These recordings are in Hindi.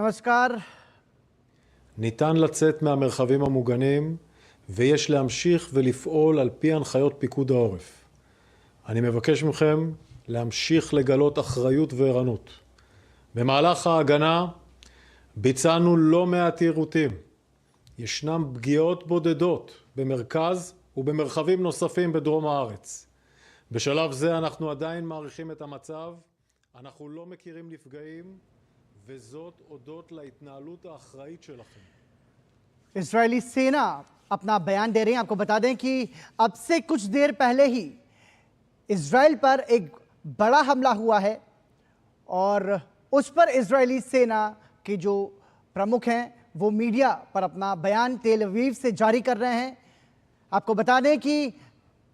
נמस्कार। ניתן לצאת מהמרחבים המוגנים ויש להמשיך ולפעול על פי הנחיות פיקוד העורף. אני מבקש מכם להמשיך לגלות אחריות וערנות. במהלך ההגנה ביצענו לא מעט יירוטים. ישנם פגיעות בודדות במרכז ובמרחבים נוספים בדרום הארץ. בשלב זה אנחנו עדיין מעריכים את המצב, אנחנו לא מכירים נפגעים, וזאת הודות להתנהלות האחראית שלכם. इजरायली सेना अपना बयान दे रही है। आपको बता दें कि अब से कुछ देर पहले ही इजराइल पर एक बड़ा हमला हुआ है और उस पर इजरायली सेना के जो प्रमुख हैं वो मीडिया पर अपना बयान तेल अवीव से जारी कर रहे हैं। आपको बता दें कि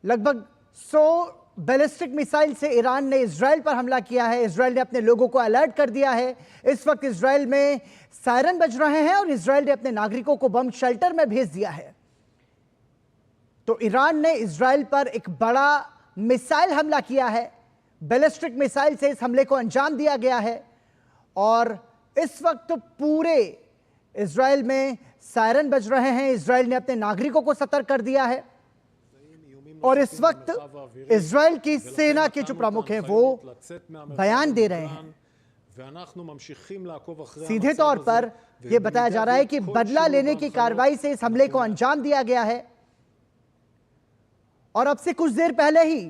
लगभग 100 बैलिस्टिक मिसाइल से ईरान ने इजराइल पर हमला किया है। इजराइल ने अपने लोगों को अलर्ट कर दिया है। इस वक्त इजराइल में सायरन बज रहे हैं और इजराइल ने अपने नागरिकों को बम शेल्टर में भेज दिया है। तो ईरान ने इजराइल पर एक बड़ा मिसाइल हमला किया है। बैलिस्टिक मिसाइल से इस हमले को अंजाम दिया गया है और इस वक्त पूरे इजराइल में सायरन बज रहे हैं। इजराइल ने अपने नागरिकों को सतर्क कर दिया है और इस वक्त इजराइल की सेना के जो प्रमुख हैं वो बयान दे रहे हैं। सीधे तौर पर यह बताया जा रहा है कि बदला लेने की कार्रवाई से इस हमले को अंजाम दिया गया है और अब से कुछ देर पहले ही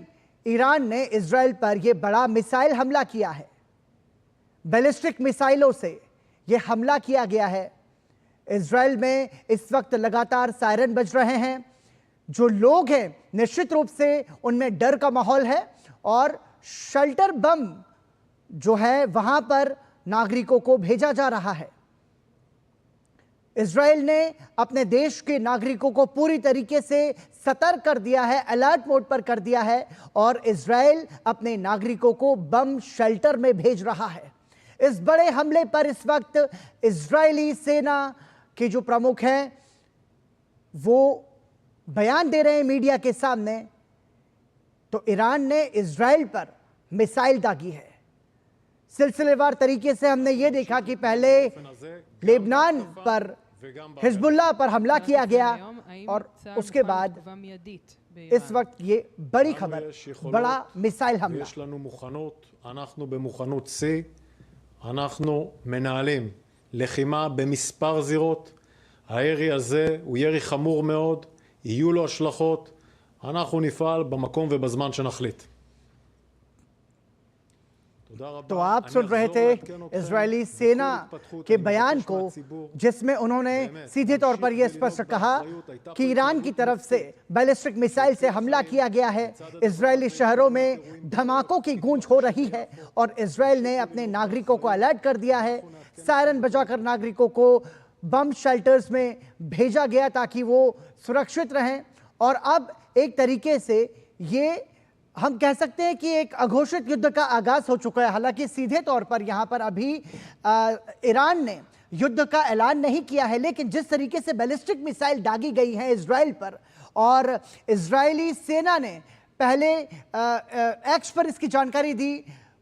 ईरान ने इजराइल पर यह बड़ा मिसाइल हमला किया है। बैलिस्टिक मिसाइलों से यह हमला किया गया है। इजराइल में इस वक्त लगातार सायरन बज रहे हैं। जो लोग हैं निश्चित रूप से उनमें डर का माहौल है और शेल्टर बम जो है वहां पर नागरिकों को भेजा जा रहा है। इजराइल ने अपने देश के नागरिकों को पूरी तरीके से सतर्क कर दिया है, अलर्ट मोड पर कर दिया है और इजराइल अपने नागरिकों को बम शेल्टर में भेज रहा है। इस बड़े हमले पर इस वक्त इजरायली सेना के जो प्रमुख हैं वो बयान दे रहे हैं मीडिया के सामने। तो ईरान ने इजराइल पर मिसाइल दागी है। सिलसिलेवार तरीके से हमने ये देखा कि पहले लेबनान पर हिजबुल्लाह पर हमला किया गया और उसके बाद इस वक्त ये बड़ी खबर, बड़ा मिसाइल हमला। יש לנו מוכנות, אנחנו במוכנות שיא, אנחנו מנהלים לחימה במספר זירות. הירי הזה הוא ירי חמור מאוד, יהיו לו השלכות, אנחנו נפעל במקום ובזמן שנחליט. तो आप सुन रहे थे इजरायली सेना के बयान को जिसमें उन्होंने सीधे तौर पर यह स्पष्ट कहा कि ईरान की तरफ से बैलिस्टिक मिसाइल से हमला किया गया है। इजरायली शहरों में धमाकों की गूंज हो रही है और इजराइल ने अपने नागरिकों को अलर्ट कर दिया है। सायरन बजाकर नागरिकों को बम शेल्टर्स में भेजा गया ताकि वो सुरक्षित रहें और अब एक तरीके से ये हम कह सकते हैं कि एक अघोषित युद्ध का आगाज हो चुका है। हालांकि सीधे तौर पर यहां पर अभी ईरान ने युद्ध का ऐलान नहीं किया है, लेकिन जिस तरीके से बैलिस्टिक मिसाइल दागी गई है इजराइल पर और इजरायली सेना ने पहले एक्स पर इसकी जानकारी दी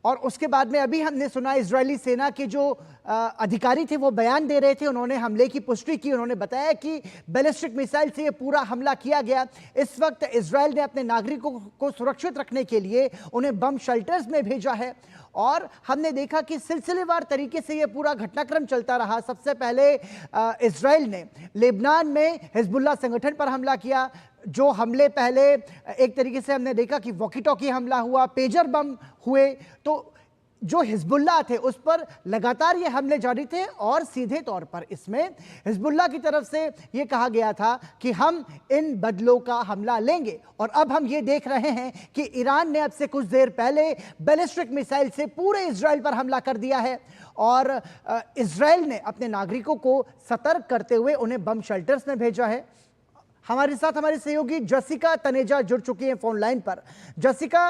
और उसके बाद में अभी हमने सुना इजरायली सेना के जो अधिकारी थे वो बयान दे रहे थे। उन्होंने हमले की पुष्टि की। उन्होंने बताया कि बैलिस्टिक मिसाइल से ये पूरा हमला किया गया। इस वक्त इजराइल ने अपने नागरिकों को सुरक्षित रखने के लिए उन्हें बम शेल्टर्स में भेजा है और हमने देखा कि सिलसिलेवार तरीके से ये पूरा घटनाक्रम चलता रहा। सबसे पहले इजराइल ने लेबनान में हिजबुल्लाह संगठन पर हमला किया। जो हमले पहले एक तरीके से हमने देखा कि वॉकी टॉकी हमला हुआ, पेजर बम हुए, तो जो हिजबुल्लाह थे उस पर लगातार ये हमले जारी थे और सीधे तौर पर इसमें हिजबुल्लाह की तरफ से ये कहा गया था कि हम इन बदलों का हमला लेंगे। और अब हम ये देख रहे हैं कि ईरान ने अब से कुछ देर पहले बैलिस्टिक मिसाइल से पूरे इजराइल पर हमला कर दिया है और इजराइल ने अपने नागरिकों को सतर्क करते हुए उन्हें बम शेल्टर्स में भेजा है। हमारे साथ हमारी सहयोगी जसिका तनेजा जुड़ चुकी हैं फोन लाइन पर। जसिका,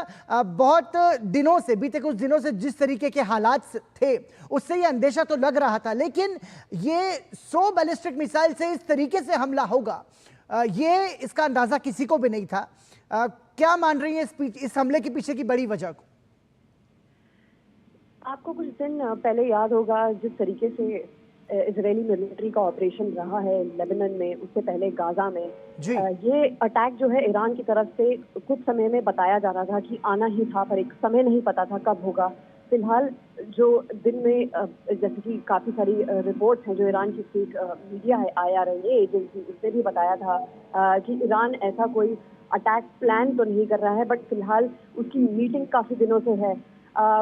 बहुत दिनों से, बीते कुछ दिनों से जिस तरीके के हालात थे उससे ये अंदेशा तो लग रहा था, लेकिन ये 100 बैलिस्टिक मिसाइल से इस तरीके से हमला होगा ये इसका अंदाजा किसी को भी नहीं था। क्या मान रही है इस हमले के पीछे की बड़ी वजह को? आपको कुछ दिन पहले याद होगा जिस तरीके से इजरायली मिलिट्री का ऑपरेशन रहा है लेबनान में, उससे पहले गाजा में, जी ये अटैक जो है ईरान की तरफ से कुछ समय में बताया जा रहा था कि आना ही था, पर एक समय नहीं पता था कब होगा। फिलहाल जो दिन में जैसे कि काफी सारी रिपोर्ट्स हैं जो ईरान की स्टेट मीडिया है IRNA एजेंसी, उसने भी बताया था कि ईरान ऐसा कोई अटैक प्लान तो नहीं कर रहा है, बट फिलहाल उसकी मीटिंग काफी दिनों से है।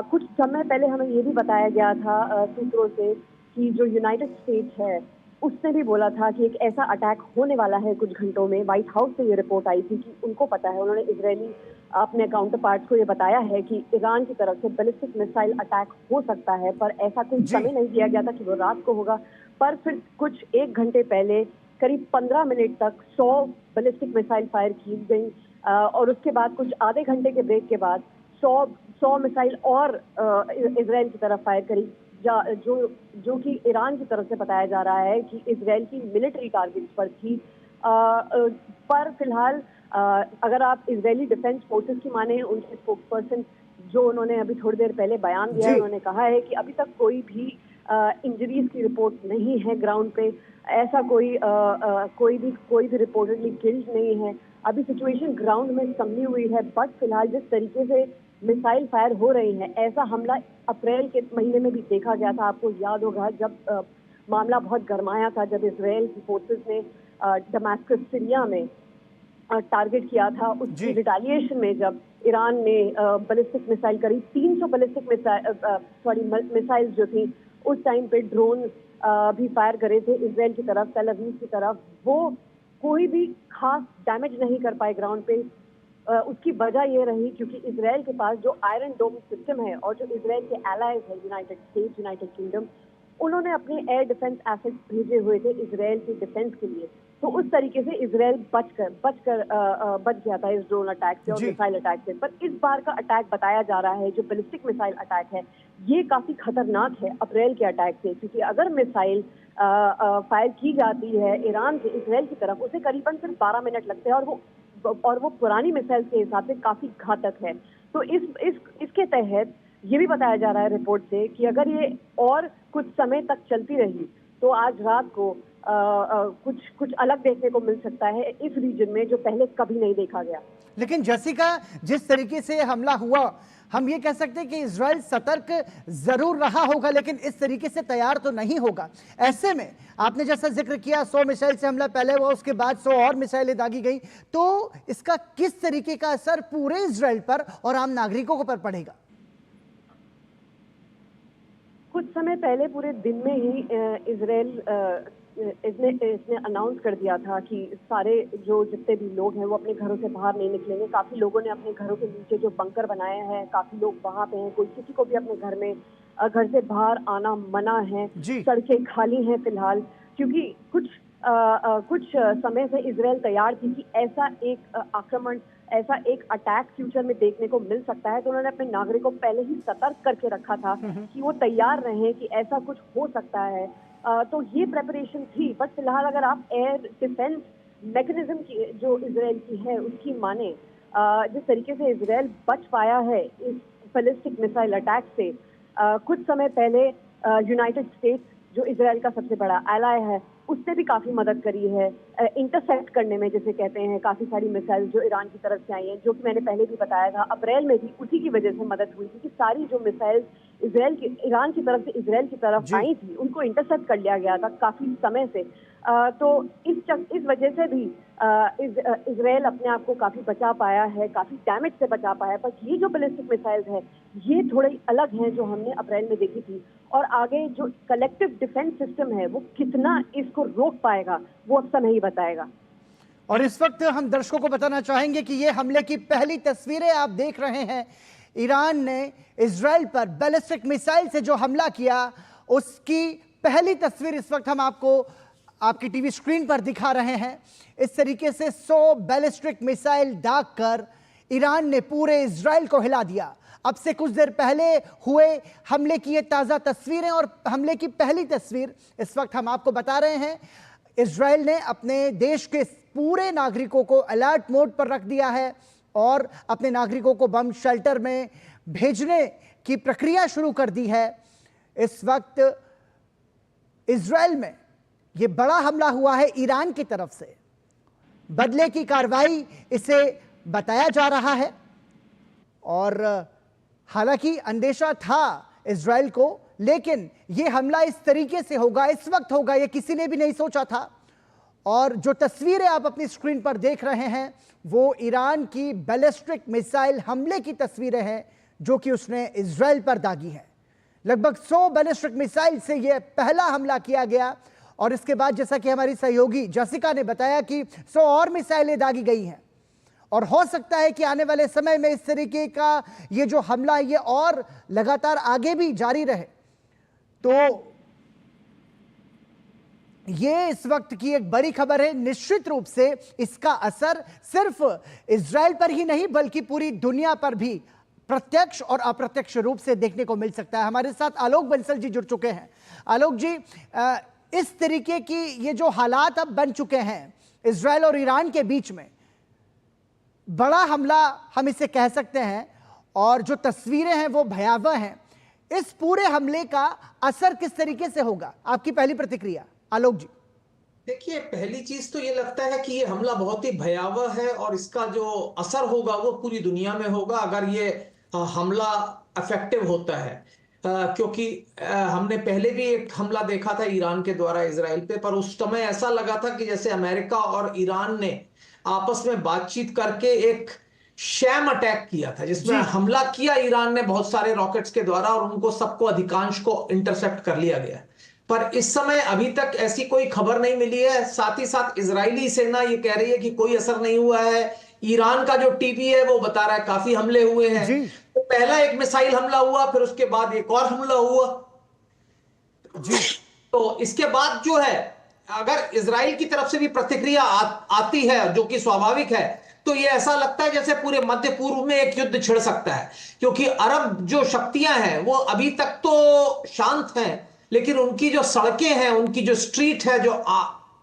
कुछ समय पहले हमें ये भी बताया गया था सूत्रों से कि जो यूनाइटेड स्टेट्स है उसने भी बोला था कि एक ऐसा अटैक होने वाला है कुछ घंटों में। व्हाइट हाउस से ये रिपोर्ट आई थी कि उनको पता है, उन्होंने इजरायली अपने काउंटर पार्ट्स को ये बताया है कि ईरान की तरफ से बैलिस्टिक मिसाइल अटैक हो सकता है, पर ऐसा कोई समय नहीं दिया गया था कि वो रात को होगा। पर फिर कुछ 1 घंटे पहले करीब 15 मिनट तक 100 बैलिस्टिक मिसाइल फायर की गई और उसके बाद कुछ आधे घंटे के ब्रेक के बाद 100 मिसाइल और इजराइल की तरफ फायर करी, जो कि ईरान की तरफ से बताया जा रहा है कि इजराइल की मिलिट्री टारगेट्स पर थी। पर फिलहाल अगर आप इजरायली डिफेंस फोर्सेस की माने, उनके स्पोक्सपर्सन जो उन्होंने अभी थोड़ी देर पहले बयान दिया है, उन्होंने कहा है कि अभी तक कोई भी इंजरीज की रिपोर्ट नहीं है ग्राउंड पे, ऐसा कोई भी रिपोर्टेडली किल्ड नहीं है। अभी सिचुएशन ग्राउंड में संभली हुई है, बट फिलहाल जिस तरीके से मिसाइल फायर हो रही हैं, ऐसा हमला अप्रैल के महीने में भी देखा गया था। आपको याद होगा जब मामला बहुत गरमाया था, जब इजराइल की फोर्सेस ने दमास्कस सीरिया में टारगेट किया था, उसकी रिटालिएशन में जब ईरान ने बैलिस्टिक मिसाइल करी, 300 बैलिस्टिक मिसाइल जो थी उस टाइम पे ड्रोन भी फायर करे थे इजराइल की तरफ, तेल अवीव की तरफ। वो कोई भी खास डैमेज नहीं कर पाए ग्राउंड पे। उसकी वजह ये रही क्योंकि इजराइल के पास जो आयरन डोम सिस्टम है और जो इजराइल के एलाइज है यूनाइटेड स्टेट्स, यूनाइटेड किंगडम, उन्होंने अपने एयर डिफेंस एसेट्स भेजे हुए थे इजराइल के डिफेंस के लिए। तो उस तरीके से इजराइल बच गया था इस ड्रोन अटैक से और मिसाइल अटैक से। पर इस बार का अटैक बताया जा रहा है जो बैलिस्टिक मिसाइल अटैक है, ये काफी खतरनाक है अप्रैल के अटैक से, क्योंकि अगर मिसाइल फायर की जाती है ईरान से इजराइल की तरफ, उसे करीबन सिर्फ 12 मिनट लगते हैं और वो पुरानी मिसाइल के हिसाब से काफी घातक है। तो इसके तहत ये भी बताया जा रहा है रिपोर्ट से कि अगर ये और कुछ समय तक चलती रही तो आज रात को कुछ अलग देखने को मिल सकता है इस रीजन में, जो पहले कभी नहीं देखा गया। लेकिन जैसिका, जिस तरीके से हमला हुआ, हम ये कह सकते हैं कि इजराइल सतर्क जरूर रहा होगा, लेकिन इस तरीके से तैयार तो नहीं होगा। ऐसे में आपने जैसा जिक्र किया 100 मिसाइल से हमला पहले हुआ, उसके बाद 100 और मिसाइलें दागी गई, तो इसका किस तरीके का असर पूरे इजराइल पर और आम नागरिकों पर पड़ेगा? कुछ समय पहले पूरे दिन में ही इजराइल इसने अनाउंस कर दिया था कि सारे जितने भी लोग हैं वो अपने घरों से बाहर नहीं निकलेंगे। काफी लोगों ने अपने घरों के नीचे जो बंकर बनाए हैं, काफी लोग वहां पे हैं, कोई किसी को भी अपने घर से बाहर आना मना है। सड़कें खाली हैं फिलहाल, क्योंकि कुछ समय से इजराइल तैयार थी कि ऐसा एक आक्रमण, ऐसा एक अटैक फ्यूचर में देखने को मिल सकता है। तो उन्होंने अपने नागरिकों को पहले ही सतर्क करके रखा था कि वो तैयार रहें कि ऐसा कुछ हो सकता है। तो ये प्रेपरेशन थी। बट फिलहाल अगर आप एयर डिफेंस मैकेनिज्म की जो इजराइल की है उसकी माने, जिस तरीके से इजराइल बच पाया है इस बैलिस्टिक मिसाइल अटैक से, कुछ समय पहले यूनाइटेड स्टेट्स जो इजराइल का सबसे बड़ा एलाय है उसने भी काफी मदद करी है इंटरसेप्ट करने में, जैसे कहते हैं। काफी सारी मिसाइल जो ईरान की तरफ से आई हैं, जो कि मैंने पहले भी बताया था, अप्रैल में भी उसी की वजह से मदद हुई थी कि सारी जो मिसाइल ईरान की तरफ से इजराइल की तरफ आई थी उनको इंटरसेप्ट कर लिया गया था काफी समय से। तो इस वजह से भी इजराइल अपने आप को काफी बचा पाया है, काफी डैमेज से बचा पाया है। पर ये जो बैलिस्टिक मिसाइल्स है ये थोड़ी अलग हैं जो हमने अप्रैल में देखी थी, और आगे जो कलेक्टिव डिफेंस सिस्टम है वो कितना इसको रोक पाएगा वो अब समय ही बताएगा। और इस वक्त हम दर्शकों को बताना चाहेंगे कि ये हमले की पहली तस्वीरें आप देख रहे हैं। ईरान ने इजराइल पर बैलिस्टिक मिसाइल से जो हमला किया उसकी पहली तस्वीर इस वक्त हम आपको आपकी टीवी स्क्रीन पर दिखा रहे हैं। इस तरीके से 100 बैलिस्टिक मिसाइल दागकर ईरान ने पूरे इजराइल को हिला दिया। अब से कुछ देर पहले हुए हमले की ये ताज़ा तस्वीरें और हमले की पहली तस्वीर इस वक्त हम आपको बता रहे हैं। इजराइल ने अपने देश के पूरे नागरिकों को अलर्ट मोड पर रख दिया है और अपने नागरिकों को बम शेल्टर में भेजने की प्रक्रिया शुरू कर दी है। इस वक्त इजराइल में ये बड़ा हमला हुआ है ईरान की तरफ से, बदले की कार्रवाई इसे बताया जा रहा है। और हालांकि अंदेशा था इजराइल को, लेकिन ये हमला इस तरीके से होगा, इस वक्त होगा, ये किसी ने भी नहीं सोचा था। और जो तस्वीरें आप अपनी स्क्रीन पर देख रहे हैं वो ईरान की बैलिस्टिक मिसाइल हमले की तस्वीरें हैं जो कि उसने इजराइल पर दागी है। लगभग 100 बैलिस्टिक मिसाइल से यह पहला हमला किया गया और इसके बाद जैसा कि हमारी सहयोगी जसिका ने बताया कि 100 और मिसाइलें दागी गई हैं और हो सकता है कि आने वाले समय में इस तरीके का ये जो हमला है ये और लगातार आगे भी जारी रहे। तो ये इस वक्त की एक बड़ी खबर है। निश्चित रूप से इसका असर सिर्फ इजराइल पर ही नहीं बल्कि पूरी दुनिया पर भी प्रत्यक्ष और अप्रत्यक्ष रूप से देखने को मिल सकता है। हमारे साथ आलोक बंसल जी जुड़ चुके हैं। आलोक जी, इस तरीके की ये जो हालात अब बन चुके हैं इजराइल और ईरान के बीच में, बड़ा हमला हम इसे कह सकते हैं और जो तस्वीरें हैं वो भयावह हैं। इस पूरे हमले का असर किस तरीके से होगा, आपकी पहली प्रतिक्रिया आलोक जी? देखिए, पहली चीज तो ये लगता है कि ये हमला बहुत ही भयावह है और इसका जो असर होगा वो पूरी दुनिया में होगा अगर ये हमला इफेक्टिव होता है। क्योंकि हमने पहले भी एक हमला देखा था ईरान के द्वारा इजराइल पे, पर उस समय ऐसा लगा था कि जैसे अमेरिका और ईरान ने आपस में बातचीत करके एक शैम अटैक किया था जिसमें हमला किया ईरान ने बहुत सारे रॉकेट्स के द्वारा और उनको सबको अधिकांश को इंटरसेप्ट कर लिया गया। पर इस समय अभी तक ऐसी कोई खबर नहीं मिली है। साथ ही साथ इजरायली सेना ये कह रही है कि कोई असर नहीं हुआ है। ईरान का जो टीवी है वो बता रहा है काफी हमले हुए हैं। तो पहला एक मिसाइल हमला हुआ, फिर उसके बाद एक और हमला हुआ जी। तो इसके बाद जो है अगर इजराइल की तरफ से भी प्रतिक्रिया आती है जो कि स्वाभाविक है, तो ये ऐसा लगता है जैसे पूरे मध्य पूर्व में एक युद्ध छिड़ सकता है। क्योंकि अरब जो शक्तियां हैं वो अभी तक तो शांत हैं, लेकिन उनकी जो सड़कें हैं, उनकी जो स्ट्रीट है, जो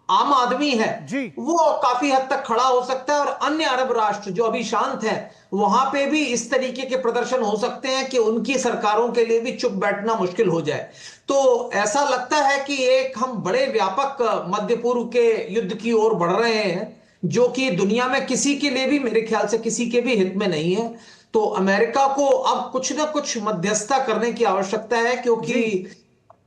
आम आदमी है वो काफी हद तक खड़ा हो सकता है। और अन्य अरब राष्ट्र जो अभी शांत हैं वहां पे भी इस तरीके के प्रदर्शन हो सकते हैं कि उनकी सरकारों के लिए भी चुप बैठना मुश्किल हो जाए। तो ऐसा लगता है कि एक हम बड़े व्यापक मध्य पूर्व के युद्ध की ओर बढ़ रहे हैं जो कि दुनिया में किसी के लिए भी, मेरे ख्याल से किसी के भी हित में नहीं है। तो अमेरिका को अब कुछ ना कुछ मध्यस्थता करने की आवश्यकता है, क्योंकि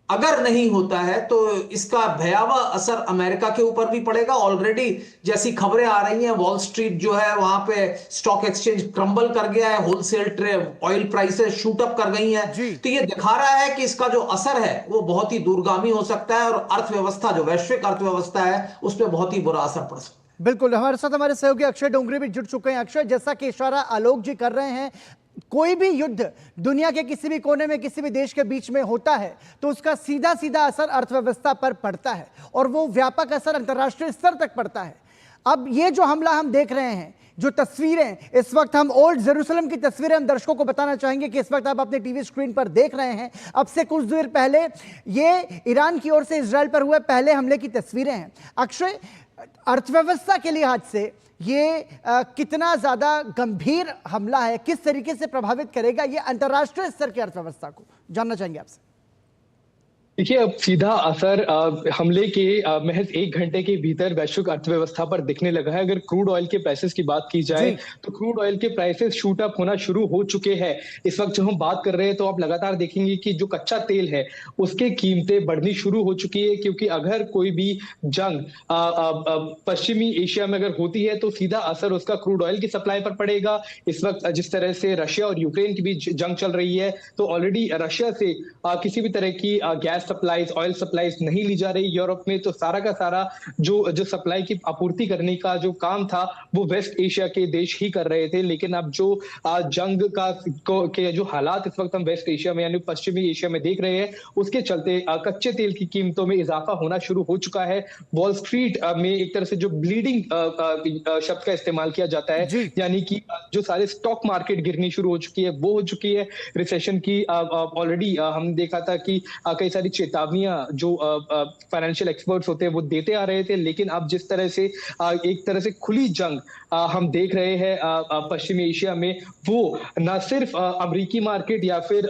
अगर नहीं होता है तो इसका भयावह असर अमेरिका के ऊपर भी पड़ेगा। ऑलरेडी जैसी खबरें आ रही हैं, वॉल स्ट्रीट जो है वहां पे स्टॉक एक्सचेंज क्रम्बल कर गया है, wholesale trade oil prices shoot up कर गई हैं। तो ये दिखा रहा है कि इसका जो असर है वो बहुत ही दूरगामी हो सकता है और अर्थव्यवस्था, जो वैश्विक अर्थव्यवस्था है, उस पर बहुत ही बुरा असर पड़ सकता है। बिल्कुल, हमारे साथ हमारे सहयोगी अक्षय डोंगरी भी जुड़ चुके हैं। अक्षय, जैसा कि इशारा आलोक जी कर रहे हैं, कोई भी युद्ध दुनिया के किसी भी कोने में किसी भी देश के बीच में होता है तो उसका सीधा सीधा असर अर्थव्यवस्था पर पड़ता है और वो व्यापक असर अंतर्राष्ट्रीय स्तर तक पड़ता है। अब ये जो हमला हम देख रहे हैं, जो तस्वीरें इस वक्त हम ओल्ड जेरूसलम की तस्वीरें हम दर्शकों को बताना चाहेंगे कि इस वक्त आप अपने टीवी स्क्रीन पर देख रहे हैं। अब से कुछ देर पहले ये ईरान की ओर से इजराइल पर हुए पहले हमले की तस्वीरें हैं। अक्षय, अर्थव्यवस्था के लिहाज से ये कितना ज्यादा गंभीर हमला है, किस तरीके से प्रभावित करेगा ये अंतर्राष्ट्रीय स्तर की अर्थव्यवस्था को, जानना चाहेंगे आपसे। देखिए, अब सीधा असर हमले के महज 1 घंटे के भीतर वैश्विक अर्थव्यवस्था पर दिखने लगा है। अगर क्रूड ऑयल के प्राइसेस की बात की जाए तो क्रूड ऑयल के प्राइसेस शूट अप होना शुरू हो चुके हैं। इस वक्त जो हम बात कर रहे हैं तो आप लगातार देखेंगे कि जो कच्चा तेल है उसके कीमतें बढ़नी शुरू हो चुकी है, क्योंकि अगर कोई भी जंग पश्चिमी एशिया में अगर होती है तो सीधा असर उसका क्रूड ऑयल की सप्लाई पर पड़ेगा। इस वक्त जिस तरह से रशिया और यूक्रेन के बीच जंग चल रही है तो ऑलरेडी रशिया से किसी भी तरह की गैस सप्लाईज, ऑयल सप्लाईज नहीं ली जा रही यूरोप में। तो सारा का सारा जो सप्लाई की आपूर्ति करने का जो काम था वो वेस्ट एशिया के देश ही कर रहे थे। लेकिन अब जो जंग के जो हालात इस वक्त हम वेस्ट एशिया में यानी पश्चिमी एशिया में देख रहे हैं, उसके चलते कच्चे तेल की कीमतों में इजाफा होना शुरू हो चुका है। वॉल स्ट्रीट में एक तरह से जो ब्लीडिंग शब्द का इस्तेमाल किया जाता है, यानी कि जो सारे स्टॉक मार्केट गिरनी शुरू हो चुकी है वो हो चुकी है। रिसेशन की ऑलरेडी हमने देखा था कि कई सारी चेतावनियां जो फाइनेंशियल एक्सपर्ट्स होते हैं वो देते आ रहे थे, लेकिन अब जिस तरह से एक तरह से खुली जंग हम देख रहे हैं पश्चिमी एशिया में, वो न सिर्फ अमेरिकी मार्केट या फिर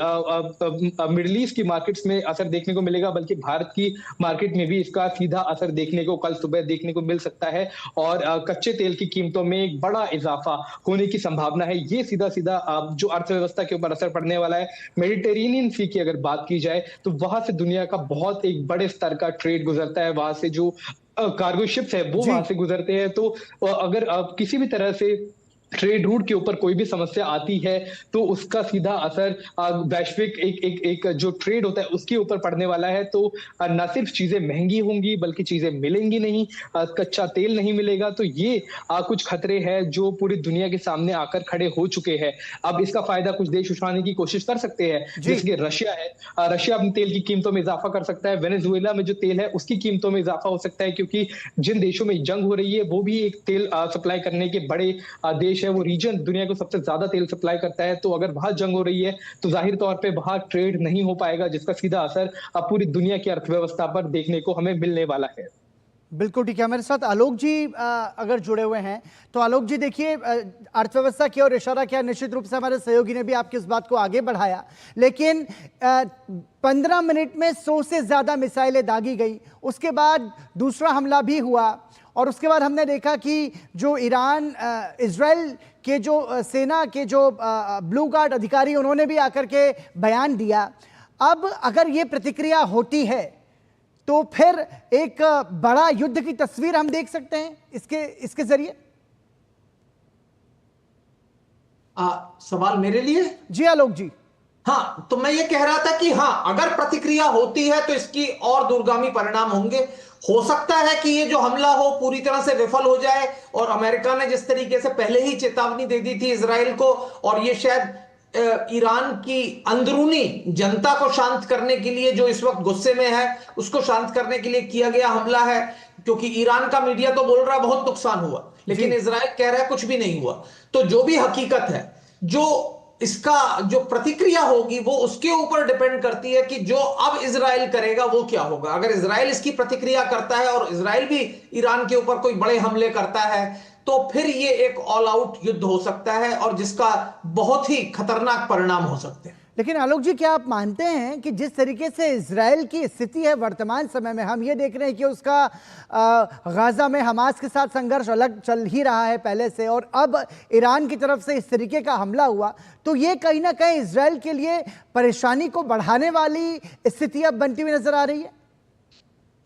मिडिल ईस्ट की मार्केट्स में असर देखने को मिलेगा, बल्कि भारत की मार्केट में भी इसका सीधा असर देखने को कल सुबह देखने को मिल सकता है और कच्चे तेल की कीमतों में एक बड़ा इजाफा होने की संभावना है। ये सीधा सीधा जो अर्थव्यवस्था के ऊपर असर पड़ने वाला है। मेडिटेरेनियन सी की अगर बात की जाए तो वहां से दुनिया का बहुत एक बड़े स्तर का ट्रेड गुजरता है, वहां से जो कार्गो शिप्स है वो वहां से गुजरते हैं। तो अगर किसी भी तरह से ट्रेड रूट के ऊपर कोई भी समस्या आती है तो उसका सीधा असर वैश्विक एक जो ट्रेड होता है उसके ऊपर पड़ने वाला है। तो न सिर्फ चीजें महंगी होंगी बल्कि चीजें मिलेंगी नहीं, कच्चा तेल नहीं मिलेगा। तो ये कुछ खतरे हैं जो पूरी दुनिया के सामने आकर खड़े हो चुके हैं। अब इसका फायदा कुछ देश उठाने की कोशिश कर सकते हैं, जैसे रशिया है। रशिया अपनी तेल की कीमतों में इजाफा कर सकता है। वेनेजुएला में जो तेल है उसकी कीमतों में इजाफा हो सकता है, क्योंकि जिन देशों में जंग हो रही है वो भी एक तेल सप्लाई करने के बड़े देश है। वो रीजन दुनिया को सबसे ज्यादा तेल सप्लाई करता है। तो अगर वहां जंग हो रही है तो जाहिर तौर पे वहां ट्रेड नहीं हो पाएगा, जिसका सीधा असर अब पूरी दुनिया की अर्थव्यवस्था पर देखने को हमें मिलने वाला है। बिल्कुल ठीक है। मेरे साथ आलोक जी अगर जुड़े हुए हैं तो आलोक जी देखिए, अर्थव्यवस्था की ओर इशारा किया, निश्चित रूप से हमारे सहयोगी ने भी आपकी इस बात को आगे बढ़ाया, लेकिन 15 मिनट में 100 से ज्यादा मिसाइलें दागी गई। उसके बाद दूसरा हमला भी हुआ और उसके बाद हमने देखा कि जो ईरान इजराइल के जो सेना के जो ब्लू गार्ड अधिकारी उन्होंने भी आकर के बयान दिया। अब अगर ये प्रतिक्रिया होती है तो फिर एक बड़ा युद्ध की तस्वीर हम देख सकते हैं इसके जरिए। सवाल मेरे लिए? जी आलोक जी। हाँ, तो मैं ये कह रहा था कि हाँ, अगर प्रतिक्रिया होती है तो इसकी और दूरगामी परिणाम होंगे। हो सकता है कि ये जो हमला हो पूरी तरह से विफल हो जाए और अमेरिका ने जिस तरीके से पहले ही चेतावनी दे दी थी इजराइल को, और ये शायद ईरान की अंदरूनी जनता को शांत करने के लिए, जो इस वक्त गुस्से में है उसको शांत करने के लिए किया गया हमला है। क्योंकि ईरान का मीडिया तो बोल रहा है बहुत नुकसान हुआ, लेकिन इजराइल कह रहा है कुछ भी नहीं हुआ। तो जो भी हकीकत है, जो इसका जो प्रतिक्रिया होगी वो उसके ऊपर डिपेंड करती है कि जो अब इजराइल करेगा वो क्या होगा। अगर इजराइल इसकी प्रतिक्रिया करता है और इजराइल भी ईरान के ऊपर कोई बड़े हमले करता है तो फिर ये एक ऑल आउट युद्ध हो सकता है और जिसका बहुत ही खतरनाक परिणाम हो सकते हैं। लेकिन आलोक जी, क्या आप मानते हैं कि जिस तरीके से इजराइल की स्थिति है वर्तमान समय में, हम ये देख रहे हैं कि उसका गाजा में हमास के साथ संघर्ष अलग चल ही रहा है पहले से, और अब ईरान की तरफ से इस तरीके का हमला हुआ, तो ये कहीं ना कहीं इजराइल के लिए परेशानी को बढ़ाने वाली स्थिति अब बनती हुई नजर आ रही है।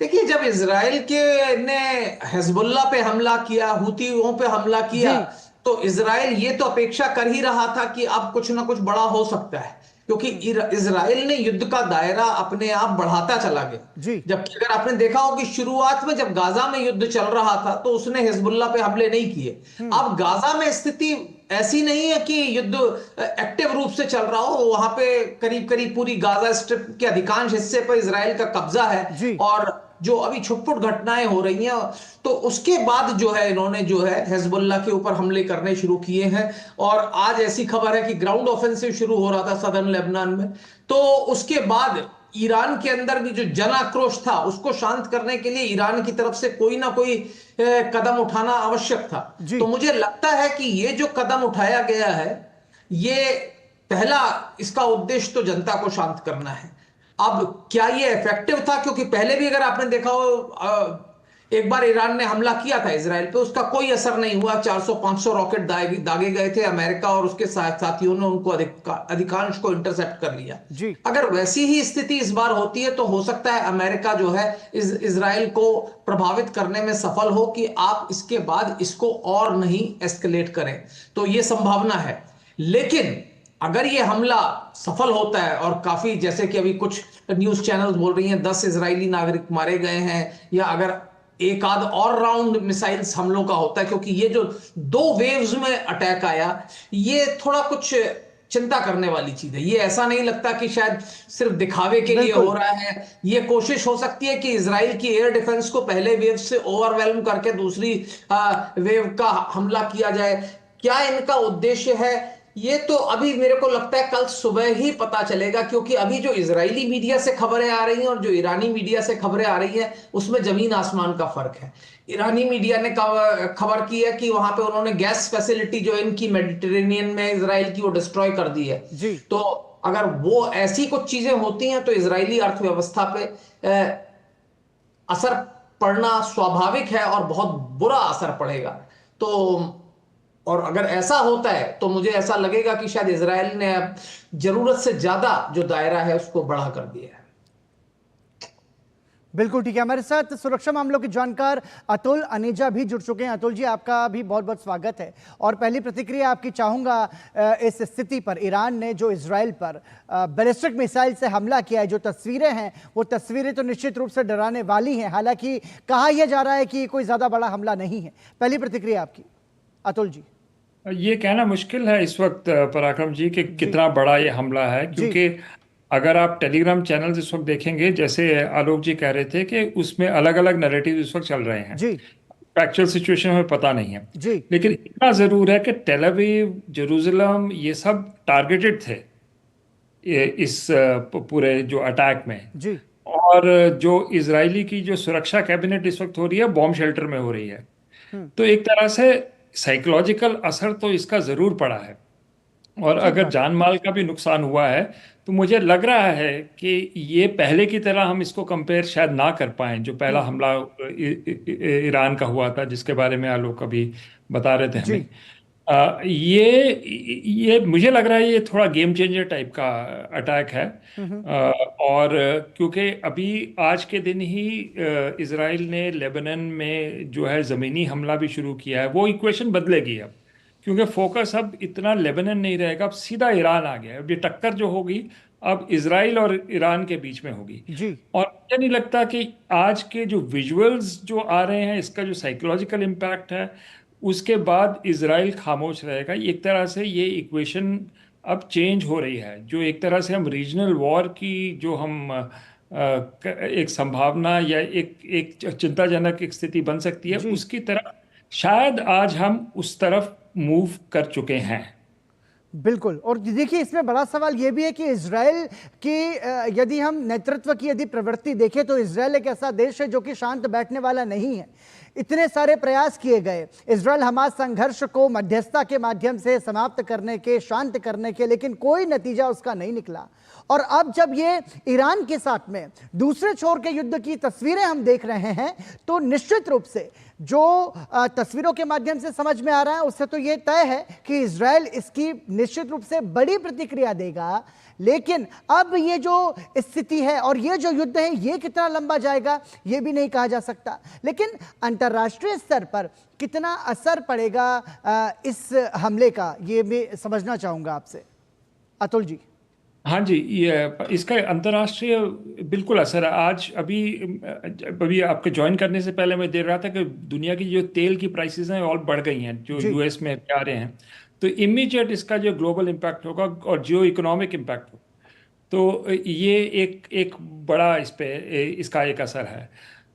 देखिए, जब इजराइल के ने हिजबुल्लाह पे हमला किया, हुतीयों पे हमला किया, तो इजराइल ये तो अपेक्षा कर ही रहा था कि अब कुछ ना कुछ बड़ा हो सकता है, क्योंकि इजराइल ने युद्ध का दायरा अपने आप बढ़ाता चला गया। जबकि अगर आपने देखा हो कि शुरुआत में जब गाजा में युद्ध चल रहा था तो उसने हिजबुल्लाह पे हमले नहीं किए। अब गाजा में स्थिति ऐसी नहीं है कि युद्ध एक्टिव रूप से चल रहा हो, वहां पे करीब करीब पूरी गाजा स्ट्रिप के अधिकांश हिस्से पर इजराइल का कब्जा है, और जो अभी छुटपुट घटनाएं हो रही हैं, तो उसके बाद जो है इन्होंने जो है हिजबुल्लाह के ऊपर हमले करने शुरू किए हैं। और आज ऐसी खबर है कि ग्राउंड ऑफेंसिव शुरू हो रहा था सदर्न लेबनान में, तो उसके बाद ईरान के अंदर भी जो जन आक्रोश था उसको शांत करने के लिए ईरान की तरफ से कोई ना कोई कदम उठाना आवश्यक था। तो मुझे लगता है कि ये जो कदम उठाया गया है, ये पहला इसका उद्देश्य तो जनता को शांत करना है। अब क्या ये इफेक्टिव था? क्योंकि पहले भी अगर आपने देखा हो, एक बार ईरान ने हमला किया था इजराइल पे, उसका कोई असर नहीं हुआ। 400-500 रॉकेट दागे गए थे। अमेरिका और उसके साथियों ने उनको अधिकांश को इंटरसेप्ट कर लिया। अगर वैसी ही स्थिति इस बार होती है तो हो सकता है अमेरिका जो है इजराइल को प्रभावित करने में सफल हो कि आप इसके बाद इसको और नहीं एस्केलेट करें। तो ये संभावना है। लेकिन अगर ये हमला सफल होता है, और काफी जैसे कि अभी कुछ न्यूज चैनल्स बोल रही हैं 10 इजरायली नागरिक मारे गए हैं, या अगर एक आध और राउंड मिसाइल्स हमलों का होता है, क्योंकि ये जो 2 वेव्स में अटैक आया, ये थोड़ा कुछ चिंता करने वाली चीज है। ये ऐसा नहीं लगता कि शायद सिर्फ दिखावे के लिए हो रहा है। ये कोशिश हो सकती है कि इजराइल की एयर डिफेंस को पहले वेव से ओवरवेल्म करके दूसरी वेव का हमला किया जाए। क्या इनका उद्देश्य है ये तो अभी मेरे को लगता है कल सुबह ही पता चलेगा, क्योंकि अभी जो इजरायली मीडिया से खबरें आ रही हैं और जो ईरानी मीडिया से खबरें आ रही हैं उसमें जमीन आसमान का फर्क है। ईरानी मीडिया ने खबर की है कि वहां पे उन्होंने गैस फैसिलिटी जो इनकी मेडिटेरेनियन में इजराइल की वो डिस्ट्रॉय कर दी है। जी तो अगर वो ऐसी कुछ चीजें होती हैं तो इजरायली अर्थव्यवस्था पे असर पड़ना स्वाभाविक है और बहुत बुरा असर पड़ेगा। तो और अगर ऐसा होता है तो मुझे ऐसा लगेगा कि शायद इजराइल ने अब जरूरत से ज्यादा जो दायरा है उसको बढ़ा कर दिया है। बिल्कुल ठीक है। हमारे साथ सुरक्षा मामलों के जानकार अतुल अनेजा भी जुड़ चुके हैं। अतुल जी, आपका भी बहुत बहुत स्वागत है और पहली प्रतिक्रिया आपकी चाहूंगा इस स्थिति पर। ईरान ने जो इजराइल पर बैलिस्टिक मिसाइल से हमला किया है, जो तस्वीरें हैं वो तस्वीरें तो निश्चित रूप से डराने वाली हैं। हालांकि कहा यह जा रहा है कि कोई ज्यादा बड़ा हमला नहीं है। पहली प्रतिक्रिया आपकी अतुल जी। ये कहना मुश्किल है इस वक्त पराक्रम जी कि कितना बड़ा ये हमला है, क्योंकि अगर आप टेलीग्राम चैनल इस वक्त देखेंगे, जैसे आलोक जी कह रहे थे कि उसमें अलग अलग नैरेटिव इस वक्त चल रहे हैं। जी फैक्चुअल सिचुएशन हमें पता नहीं है जी। लेकिन इतना जरूर है कि टेल अवीव, जेरूसलम, ये सब टारगेटेड थे इस पूरे जो अटैक में। जी और जो इजरायली की जो सुरक्षा कैबिनेट इस वक्त हो रही है, बॉम्ब शेल्टर में हो रही है। तो एक तरह से साइकोलॉजिकल असर तो इसका जरूर पड़ा है। और अगर जान माल का भी नुकसान हुआ है तो मुझे लग रहा है कि ये पहले की तरह हम इसको कंपेयर शायद ना कर पाएं, जो पहला हमला ईरान का हुआ था, जिसके बारे में आलोक अभी बता रहे थे हमें। ये मुझे लग रहा है ये थोड़ा गेम चेंजर टाइप का अटैक है। और क्योंकि अभी आज के दिन ही इजराइल ने लेबनान में जो है ज़मीनी हमला भी शुरू किया है। वो इक्वेशन बदलेगी अब, क्योंकि फोकस अब इतना लेबनान नहीं रहेगा, अब सीधा ईरान आ गया है। अब ये टक्कर जो होगी अब इजराइल और ईरान के बीच में होगी। जी। और मुझे नहीं लगता कि आज के जो विजुअल्स जो आ रहे हैं, इसका जो साइकोलॉजिकल इम्पैक्ट है, उसके बाद इजराइल खामोश रहेगा। एक तरह से ये इक्वेशन अब चेंज हो रही है। जो एक तरह से हम रीजनल वॉर की जो हम एक संभावना या एक चिंताजनक एक स्थिति बन सकती है, उसकी तरफ शायद आज हम उस तरफ मूव कर चुके हैं। बिल्कुल। और देखिए, इसमें बड़ा सवाल यह भी है कि इजराइल की यदि हम नेतृत्व की यदि प्रवृत्ति देखें तो इजराइल एक ऐसा देश है जो कि शांत बैठने वाला नहीं है। इतने सारे प्रयास किए गए इजराइल हमास संघर्ष को मध्यस्थता के माध्यम से समाप्त करने के, शांत करने के, लेकिन कोई नतीजा उसका नहीं निकला। और अब जब ये ईरान के साथ में दूसरे छोर के युद्ध की तस्वीरें हम देख रहे हैं तो निश्चित रूप से जो तस्वीरों के माध्यम से समझ में आ रहा है उससे तो ये तय है कि इजराइल इसकी निश्चित रूप से बड़ी प्रतिक्रिया देगा। लेकिन अब ये जो स्थिति है और ये जो युद्ध है ये कितना लंबा जाएगा ये भी नहीं कहा जा सकता। लेकिन अंतर्राष्ट्रीय स्तर पर कितना असर पड़ेगा इस हमले का, ये मैं समझना चाहूंगा आपसे अतुल जी। हाँ जी, ये इसका अंतर्राष्ट्रीय बिल्कुल असर है। आज अभी आपके ज्वाइन करने से पहले मैं देख रहा था कि दुनिया की जो तेल की प्राइसेस हैं और बढ़ गई हैं, जो यूएस में आ रहे हैं। तो इमीडिएट इसका जो ग्लोबल इम्पैक्ट होगा और जियो इकोनॉमिक इम्पैक्ट होगा, तो ये एक बड़ा इसका एक असर है।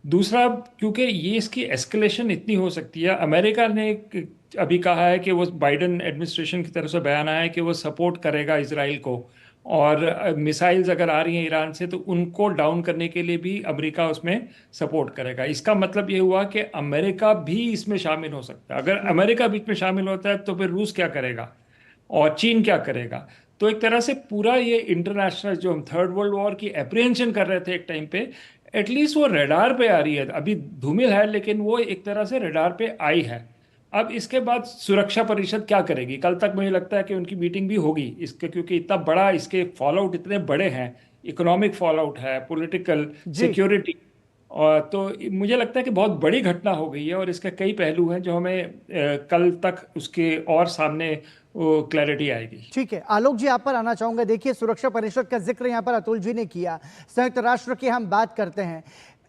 दूसरा, क्योंकि ये इसकी एस्केलेशन इतनी हो सकती है। अमेरिका ने अभी कहा है कि वो बाइडेन एडमिनिस्ट्रेशन की तरफ से बयान आया है कि वो सपोर्ट करेगा इजराइल को, और मिसाइल्स अगर आ रही हैं ईरान से तो उनको डाउन करने के लिए भी अमेरिका उसमें सपोर्ट करेगा। इसका मतलब ये हुआ कि अमेरिका भी इसमें शामिल हो सकता है। अगर अमेरिका बीच में शामिल होता है तो फिर रूस क्या करेगा और चीन क्या करेगा? तो एक तरह से पूरा ये इंटरनेशनल जो हम थर्ड वर्ल्ड वॉर की एप्रीहेंशन कर रहे थे एक टाइम पे, एटलीस्ट वो रडार पे आ रही है। अभी धूमिल है लेकिन वो एक तरह से रडार पे आई है। अब इसके बाद सुरक्षा परिषद क्या करेगी? कल तक मुझे लगता है कि उनकी मीटिंग भी होगी इसके, क्योंकि इतना बड़ा इसके फॉलोआउट इतने बड़े हैं, इकोनॉमिक फॉलोआउट है, पॉलिटिकल, सिक्योरिटी, और तो मुझे लगता है कि बहुत बड़ी घटना हो गई है और इसके कई पहलू हैं जो हमें कल तक उसके और सामने क्लैरिटी आएगी। ठीक है, आलोक जी आप पर आना चाहूंगा। देखिए, सुरक्षा परिषद का जिक्र यहाँ पर अतुल जी ने किया, संयुक्त राष्ट्र की हम बात करते हैं।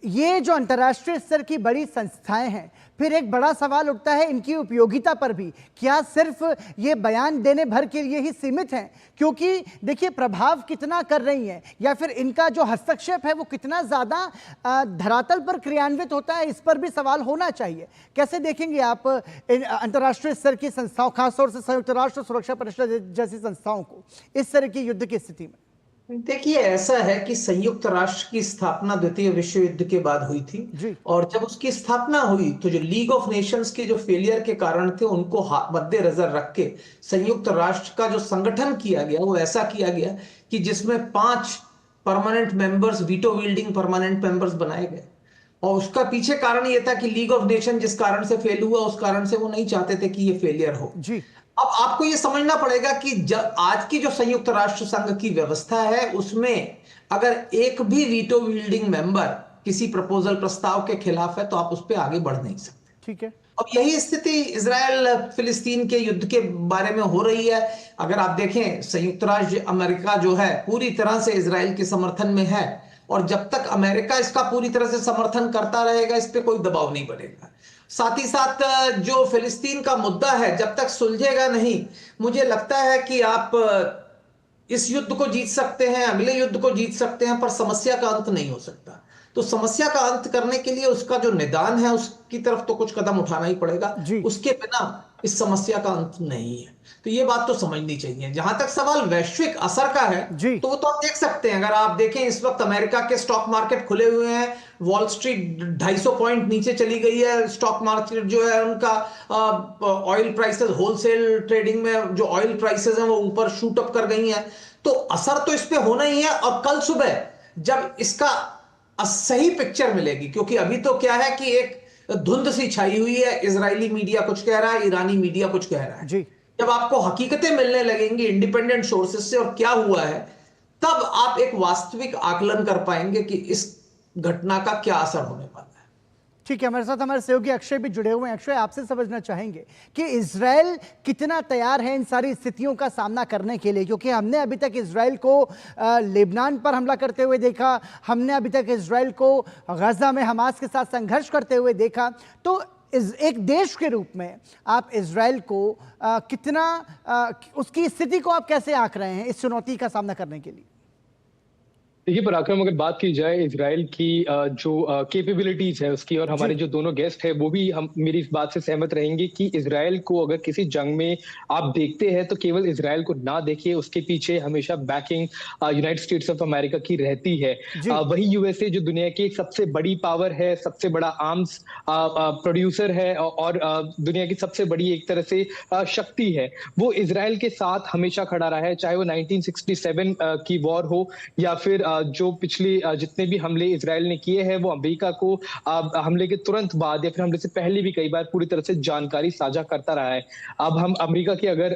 ये जो अंतर्राष्ट्रीय स्तर की बड़ी संस्थाएं हैं, फिर एक बड़ा सवाल उठता है इनकी उपयोगिता पर भी। क्या सिर्फ ये बयान देने भर के लिए ही सीमित हैं? क्योंकि देखिए प्रभाव कितना कर रही हैं, या फिर इनका जो हस्तक्षेप है वो कितना ज़्यादा धरातल पर क्रियान्वित होता है, इस पर भी सवाल होना चाहिए। कैसे देखेंगे आप अंतर्राष्ट्रीय स्तर की संस्थाओं, खासतौर से संयुक्त राष्ट्र सुरक्षा परिषद जैसी संस्थाओं को इस तरह की युद्ध की स्थिति में? देखिए, ऐसा है कि संयुक्त राष्ट्र की स्थापना द्वितीय विश्व युद्ध के बाद हुई थी, और जब उसकी स्थापना हुई तो जो लीग ऑफ नेशंस के जो फेलियर के कारण थे उनको मद्देनजर रख के संयुक्त राष्ट्र का जो संगठन किया गया वो ऐसा किया गया कि जिसमें 5 परमानेंट मेंबर्स, वीटो विल्डिंग परमानेंट मेंबर्स बनाए गए। और उसका पीछे कारण ये था कि लीग ऑफ नेशन जिस कारण से फेल हुआ, उस कारण से वो नहीं चाहते थे कि ये फेलियर हो। अब आपको ये समझना पड़ेगा कि आज की जो संयुक्त राष्ट्र संघ की व्यवस्था है उसमें अगर एक भी वीटो विल्डिंग मेंबर किसी प्रपोजल, प्रस्ताव के खिलाफ है तो आप उस पर आगे बढ़ नहीं सकते। ठीक है। अब यही स्थिति इजराइल फिलिस्तीन के युद्ध के बारे में हो रही है। अगर आप देखें, संयुक्त राष्ट्र अमेरिका जो है पूरी तरह से इजराइल के समर्थन में है, और जब तक अमेरिका इसका पूरी तरह से समर्थन करता रहेगा इस पे कोई दबाव नहीं बढ़ेगा। साथ ही साथ जो फिलिस्तीन का मुद्दा है जब तक सुलझेगा नहीं, मुझे लगता है कि आप इस युद्ध को जीत सकते हैं, अगले युद्ध को जीत सकते हैं, पर समस्या का अंत नहीं हो सकता। तो समस्या का अंत करने के लिए उसका जो निदान है उसकी तरफ तो कुछ कदम उठाना ही पड़ेगा। उसके बिना इस समस्या का अंत नहीं है। तो ये बात तो समझनी चाहिए। जहां तक सवाल वैश्विक असर का है तो वो तो आप देख सकते हैं। अगर आप देखें, इस वक्त अमेरिका के स्टॉक मार्केट खुले हुए हैं, वॉल स्ट्रीट 250 पॉइंट नीचे चली गई है। स्टॉक मार्केट जो है उनका ऑयल प्राइसेस, होलसेल ट्रेडिंग में जो ऑयल प्राइसेस हैं वो ऊपर शूट अप कर गई हैं। तो असर तो इस पे होना ही है। और कल सुबह जब इसका सही पिक्चर मिलेगी, क्योंकि अभी तो क्या है कि एक धुंध सी छाई हुई है, इजरायली मीडिया कुछ कह रहा है, ईरानी मीडिया कुछ कह रहा है। जब आपको हकीकतें मिलने लगेंगी इंडिपेंडेंट सोर्सेज से और क्या हुआ है, तब आप एक वास्तविक आकलन कर पाएंगे कि इस घटना का क्या असर होने वाला है। ठीक है, हमारे साथ हमारे सहयोगी अक्षय भी जुड़े हुए हैं। अक्षय, आपसे समझना चाहेंगे कि इजराइल कितना तैयार है इन सारी स्थितियों का सामना करने के लिए, क्योंकि हमने अभी तक इजराइल को लेबनान पर हमला करते हुए देखा, हमने अभी तक इजराइल को गजा में हमास के साथ संघर्ष करते हुए देखा। तो एक देश के रूप में आप इजराइल को उसकी स्थिति को आप कैसे आंक रहे हैं इस चुनौती का सामना करने के लिए? देखिए पराक्रम, अगर बात की जाए इजराइल की जो कैपेबिलिटीज है उसकी, और हमारे जो दोनों गेस्ट है वो भी हम मेरी इस बात से सहमत रहेंगे कि इजराइल को अगर किसी जंग में आप देखते हैं तो केवल इजराइल को ना देखिए, उसके पीछे हमेशा banking United states of America की रहती है। वही यूएसए जो दुनिया की सबसे बड़ी पावर है, सबसे बड़ा आर्म्स प्रोड्यूसर है और दुनिया की सबसे बड़ी एक तरह से शक्ति है, वो इजराइल के साथ हमेशा खड़ा रहा है। चाहे वो 1967 की वॉर हो या फिर जो पिछले जितने भी हमले इजराइल ने किए हैं वो अमेरिका को हमले के तुरंत बाद या फिर हमले से पहले भी कई बार पूरी तरह से जानकारी साझा करता रहा है। अब हम अमेरिका की अगर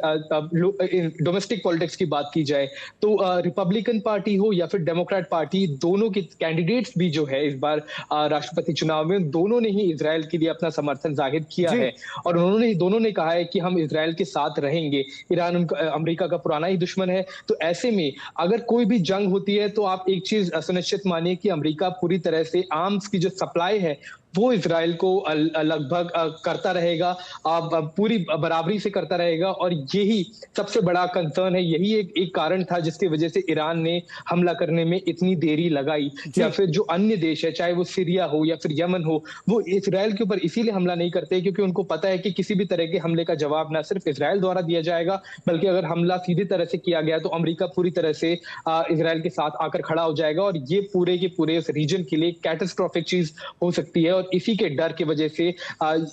डोमेस्टिक पॉलिटिक्स की बात की जाए तो रिपब्लिकन पार्टी हो या फिर डेमोक्रेट पार्टी, दोनों के कैंडिडेट्स भी जो है इस बार राष्ट्रपति चुनाव में दोनों ने ही इजराइल के लिए अपना समर्थन जाहिर किया है, और उन्होंने दोनों ने कहा है कि हम इजराइल के साथ रहेंगे। ईरान अमेरिका का पुराना ही दुश्मन है, तो ऐसे में अगर कोई भी जंग होती है तो आप एक चीज सुनिश्चित मानिए कि अमेरिका पूरी तरह से आर्म्स की जो सप्लाई है वो इजराइल को लगभग करता रहेगा, पूरी बराबरी से करता रहेगा। और यही सबसे बड़ा कंसर्न है, यही एक कारण था जिसकी वजह से ईरान ने हमला करने में इतनी देरी लगाई, या फिर जो अन्य देश है चाहे वो सीरिया हो या फिर यमन हो, वो इजराइल के ऊपर इसीलिए हमला नहीं करते क्योंकि उनको पता है कि किसी भी तरह के हमले का जवाब ना सिर्फ इजराइल द्वारा दिया जाएगा, बल्कि अगर हमला सीधी तरह से किया गया तो अमेरिका पूरी तरह से इजराइल के साथ आकर खड़ा हो जाएगा, और ये पूरे के पूरे उस रीजन के लिए कैटास्ट्रोफिक चीज हो सकती है। और इसी के डर की वजह से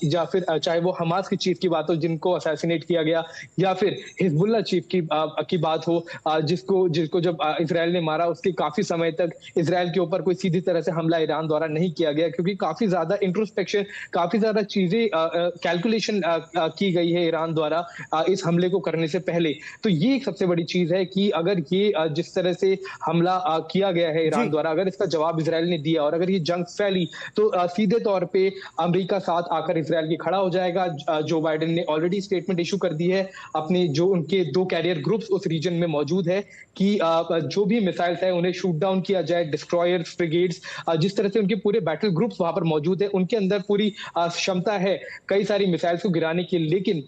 या फिर चाहे वो हमास की चीफ की बात हो जिनको असैसिनेट किया गया, या फिर हिजबुल्ला चीफ की बात हो जिसको जब इजराइल ने मारा उसके काफी समय तक इजराइल के ऊपर कोई सीधी तरह से हमला ईरान द्वारा नहीं किया गया, क्योंकि काफी ज्यादा इंट्रोस्पेक्शन, काफी ज्यादा चीजें कैलकुलेशन की गई है ईरान द्वारा इस हमले को करने से पहले। तो ये एक सबसे बड़ी चीज है कि अगर ये जिस तरह से हमला किया गया है ईरान द्वारा, अगर इसका जवाब इजराइल ने दिया और अगर ये जंग फैली तो सीधे सीधे तौर पे अमेरिका साथ आकर इसराइल की खड़ा हो जाएगा। जो बाइडेन ने ऑलरेडी स्टेटमेंट इशू कर दी है, अपने जो उनके 2 कैरियर ग्रुप्स उस रीजन में मौजूद है कि जो भी मिसाइल्स है उन्हें शूट डाउन किया जाए, डिस्ट्रॉयर्स, फ्रिगेट्स, जिस तरह से उनके पूरे बैटल ग्रुप्स वहां पर मौजूद है, उनके अंदर पूरी क्षमता है कई सारी मिसाइल्स को गिराने की। लेकिन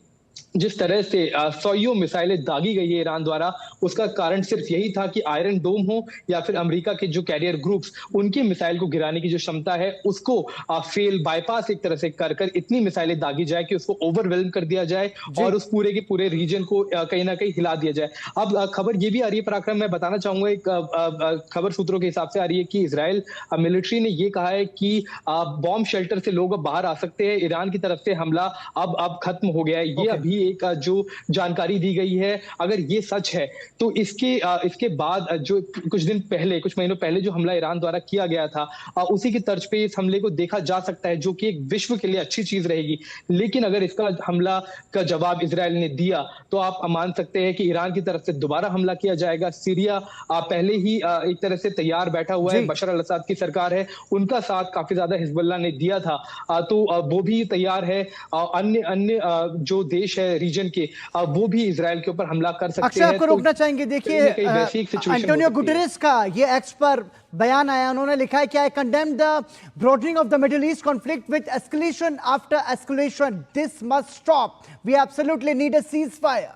जिस तरह से 100 मिसाइलें दागी गई है ईरान द्वारा, उसका कारण सिर्फ यही था कि आयरन डोम हो या फिर अमेरिका के जो कैरियर ग्रुप्स, उनकी मिसाइल को गिराने की जो क्षमता है उसको फेल, बाईपास एक तरह से कर कर इतनी मिसाइलें दागी जाए कि उसको ओवरवेल्म कर दिया जाए और उस पूरे के पूरे रीजन को कहीं ना कहीं हिला दिया जाए। अब खबर ये भी आ रही है पराक्रम, मैं बताना चाहूंगा, एक खबर सूत्रों के हिसाब से आ रही है कि इजराइल मिलिट्री ने ये कहा है कि बॉम्ब शेल्टर से लोग अब बाहर आ सकते हैं, ईरान की तरफ से हमला अब खत्म हो गया है। ये अभी एक जो जानकारी दी गई है, अगर ये सच है तो इसके बाद जो कुछ दिन पहले, कुछ महीनों पहले जो हमला ईरान द्वारा किया गया था, उसी की तर्ज पे इस हमले को देखा जा सकता है, जो कि एक विश्व के लिए अच्छी चीज रहेगी। लेकिन अगर इसका हमला का जवाब इजराइल ने दिया तो आप मान सकते हैं कि ईरान की तरफ से दोबारा हमला किया जाएगा। सीरिया पहले ही एक तरह से तैयार बैठा हुआ है, बशर अल असद की सरकार है, उनका साथ काफी ज्यादा हिजबुल्ला ने दिया था, तो वो भी तैयार है। अन्य जो देश है रीजन के, वो भी इजराइल के ऊपर हमला कर सकते हैं। अक्षय, आपको रोकना चाहेंगे। देखिए, एंटोनियो गुटेरेस का ये एक्स पर बयान आया, उन्होंने लिखा है कि I condemn the broadening of the Middle East conflict with escalation after escalation, this must stop, we absolutely need a ceasefire.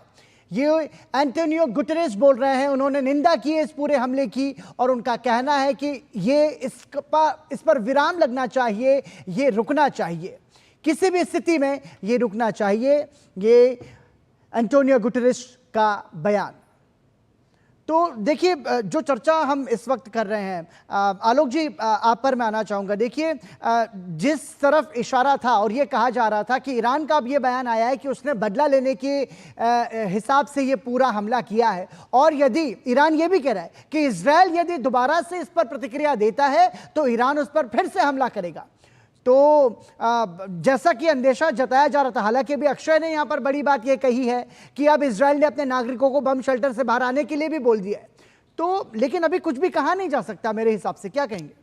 ये एंटोनियो गुटेरेस बोल रहे हैं, उन्होंने निंदा की है इस पूरे हमले की और उनका कहना है कि ये इस पर विराम लगना चाहिए, ये रुकना चाहिए, किसी भी स्थिति में ये रुकना चाहिए। ये एंटोनियो गुटेरेस का बयान। तो देखिए, जो चर्चा हम इस वक्त कर रहे हैं, आलोक जी आप पर मैं आना चाहूँगा। देखिए, जिस तरफ इशारा था और ये कहा जा रहा था कि ईरान का अब ये बयान आया है कि उसने बदला लेने के हिसाब से ये पूरा हमला किया है, और यदि ईरान ये भी कह रहा है कि इजराइल यदि दोबारा से इस पर प्रतिक्रिया देता है तो ईरान उस पर फिर से हमला करेगा। तो जैसा कि अंदेशा जताया जा रहा था, हालांकि अभी अक्षय ने यहां पर बड़ी बात यह कही है कि अब इजराइल ने अपने नागरिकों को बम शेल्टर से बाहर आने के लिए भी बोल दिया है, तो लेकिन अभी कुछ भी कहा नहीं जा सकता मेरे हिसाब से, क्या कहेंगे?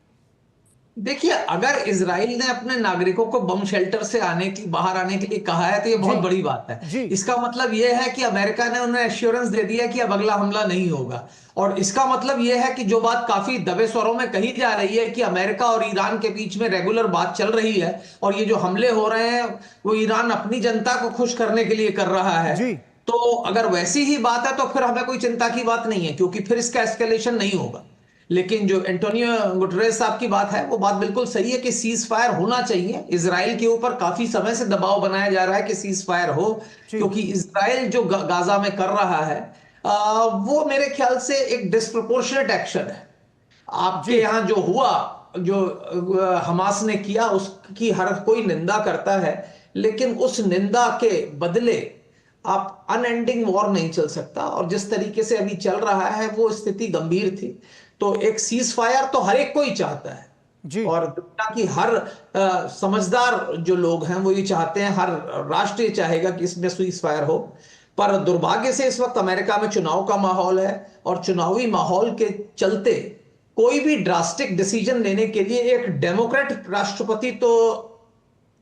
देखिए, अगर इजराइल ने अपने नागरिकों को बम शेल्टर से बाहर आने के लिए कहा है तो ये बहुत बड़ी बात है। इसका मतलब ये है कि अमेरिका ने उन्हें एश्योरेंस दे दिया कि अब अगला हमला नहीं होगा, और इसका मतलब यह है कि जो बात काफी दबे स्वरों में कही जा रही है कि अमेरिका और ईरान के बीच में रेगुलर बात चल रही है और ये जो हमले हो रहे हैं वो ईरान अपनी जनता को खुश करने के लिए कर रहा है, तो अगर वैसी ही बात है तो फिर हमें कोई चिंता की बात नहीं है, क्योंकि फिर इसका एस्केलेशन नहीं होगा। लेकिन जो एंटोनियो गुटेरेस साहब की बात है वो बात बिल्कुल सही है कि सीज फायर होना चाहिए। इजराइल के ऊपर काफी समय से दबाव बनाया जा रहा है कि सीज फायर हो, क्योंकि इजराइल जो गाजा में कर रहा है वो मेरे ख्याल से एक डिस्प्रोपोर्शनेट एक्शन है। आपके यहाँ जो हुआ, जो हमास ने किया, उसकी हर कोई निंदा करता है, लेकिन उस निंदा के बदले आप अनएंडिंग वॉर नहीं चल सकता, और जिस तरीके से अभी चल रहा है वो स्थिति गंभीर थी। तो एक सीज फायर तो हर एक को ही चाहता है जी, और दुनिया की हर समझदार जो लोग हैं वो ये चाहते हैं, हर राष्ट्र ये चाहेगा कि इसमें सीज फायर हो। पर दुर्भाग्य से इस वक्त अमेरिका में चुनाव का माहौल है, और चुनावी माहौल के चलते कोई भी ड्रास्टिक डिसीजन लेने के लिए एक डेमोक्रेट राष्ट्रपति तो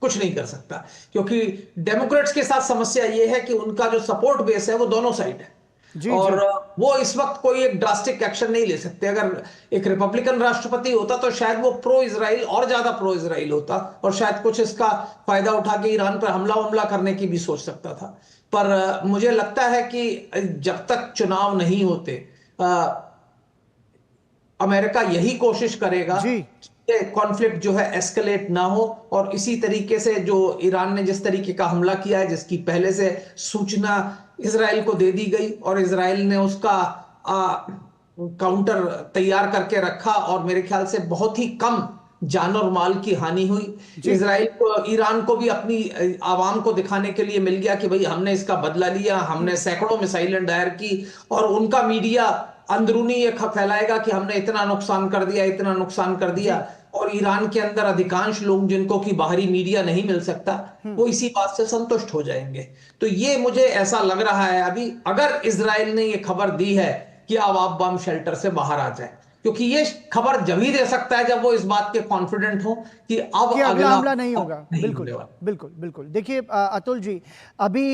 कुछ नहीं कर सकता, क्योंकि डेमोक्रेट्स के साथ समस्या यह है कि उनका जो सपोर्ट बेस है वो दोनों साइड है और वो इस वक्त कोई एक ड्रास्टिक एक्शन नहीं ले सकते। अगर एक रिपब्लिकन राष्ट्रपति होता तो शायद वो प्रो इजराइल और ज्यादा प्रो इजराइल होता, और शायद कुछ इसका फायदा उठा के ईरान पर हमला करने की भी सोच सकता था। पर मुझे लगता है कि जब तक चुनाव नहीं होते अमेरिका यही कोशिश करेगा कि कॉन्फ्लिक्ट जो है एस्केलेट ना हो, और इसी तरीके से जो ईरान ने जिस तरीके का हमला किया है, जिसकी पहले से सूचना इजराइल को दे दी गई और इजराइल ने उसका काउंटर तैयार करके रखा, और मेरे ख्याल से बहुत ही कम जान और माल की हानि हुई। इजराइल को, ईरान को भी अपनी आवाम को दिखाने के लिए मिल गया कि भाई हमने इसका बदला लिया, हमने सैकड़ों मिसाइलें दायर की, और उनका मीडिया अंदरूनी ये फैलाएगा कि हमने इतना नुकसान कर दिया, इतना नुकसान कर दिया, और ईरान के अंदर अधिकांश लोग जिनको कि बाहरी मीडिया नहीं मिल सकता वो इसी बात से संतुष्ट हो जाएंगे। तो ये मुझे ऐसा लग रहा है अभी, अगर इजराइल ने ये खबर दी है कि अब आप बम शेल्टर से बाहर आ जाए, क्योंकि ये खबर जब ही दे सकता है जब वो इस बात के कॉन्फिडेंट हो कि अब कि अगला हमला नहीं होगा। नहीं बिल्कुल होने वाला। बिल्कुल बिल्कुल। देखिए अतुल जी, अभी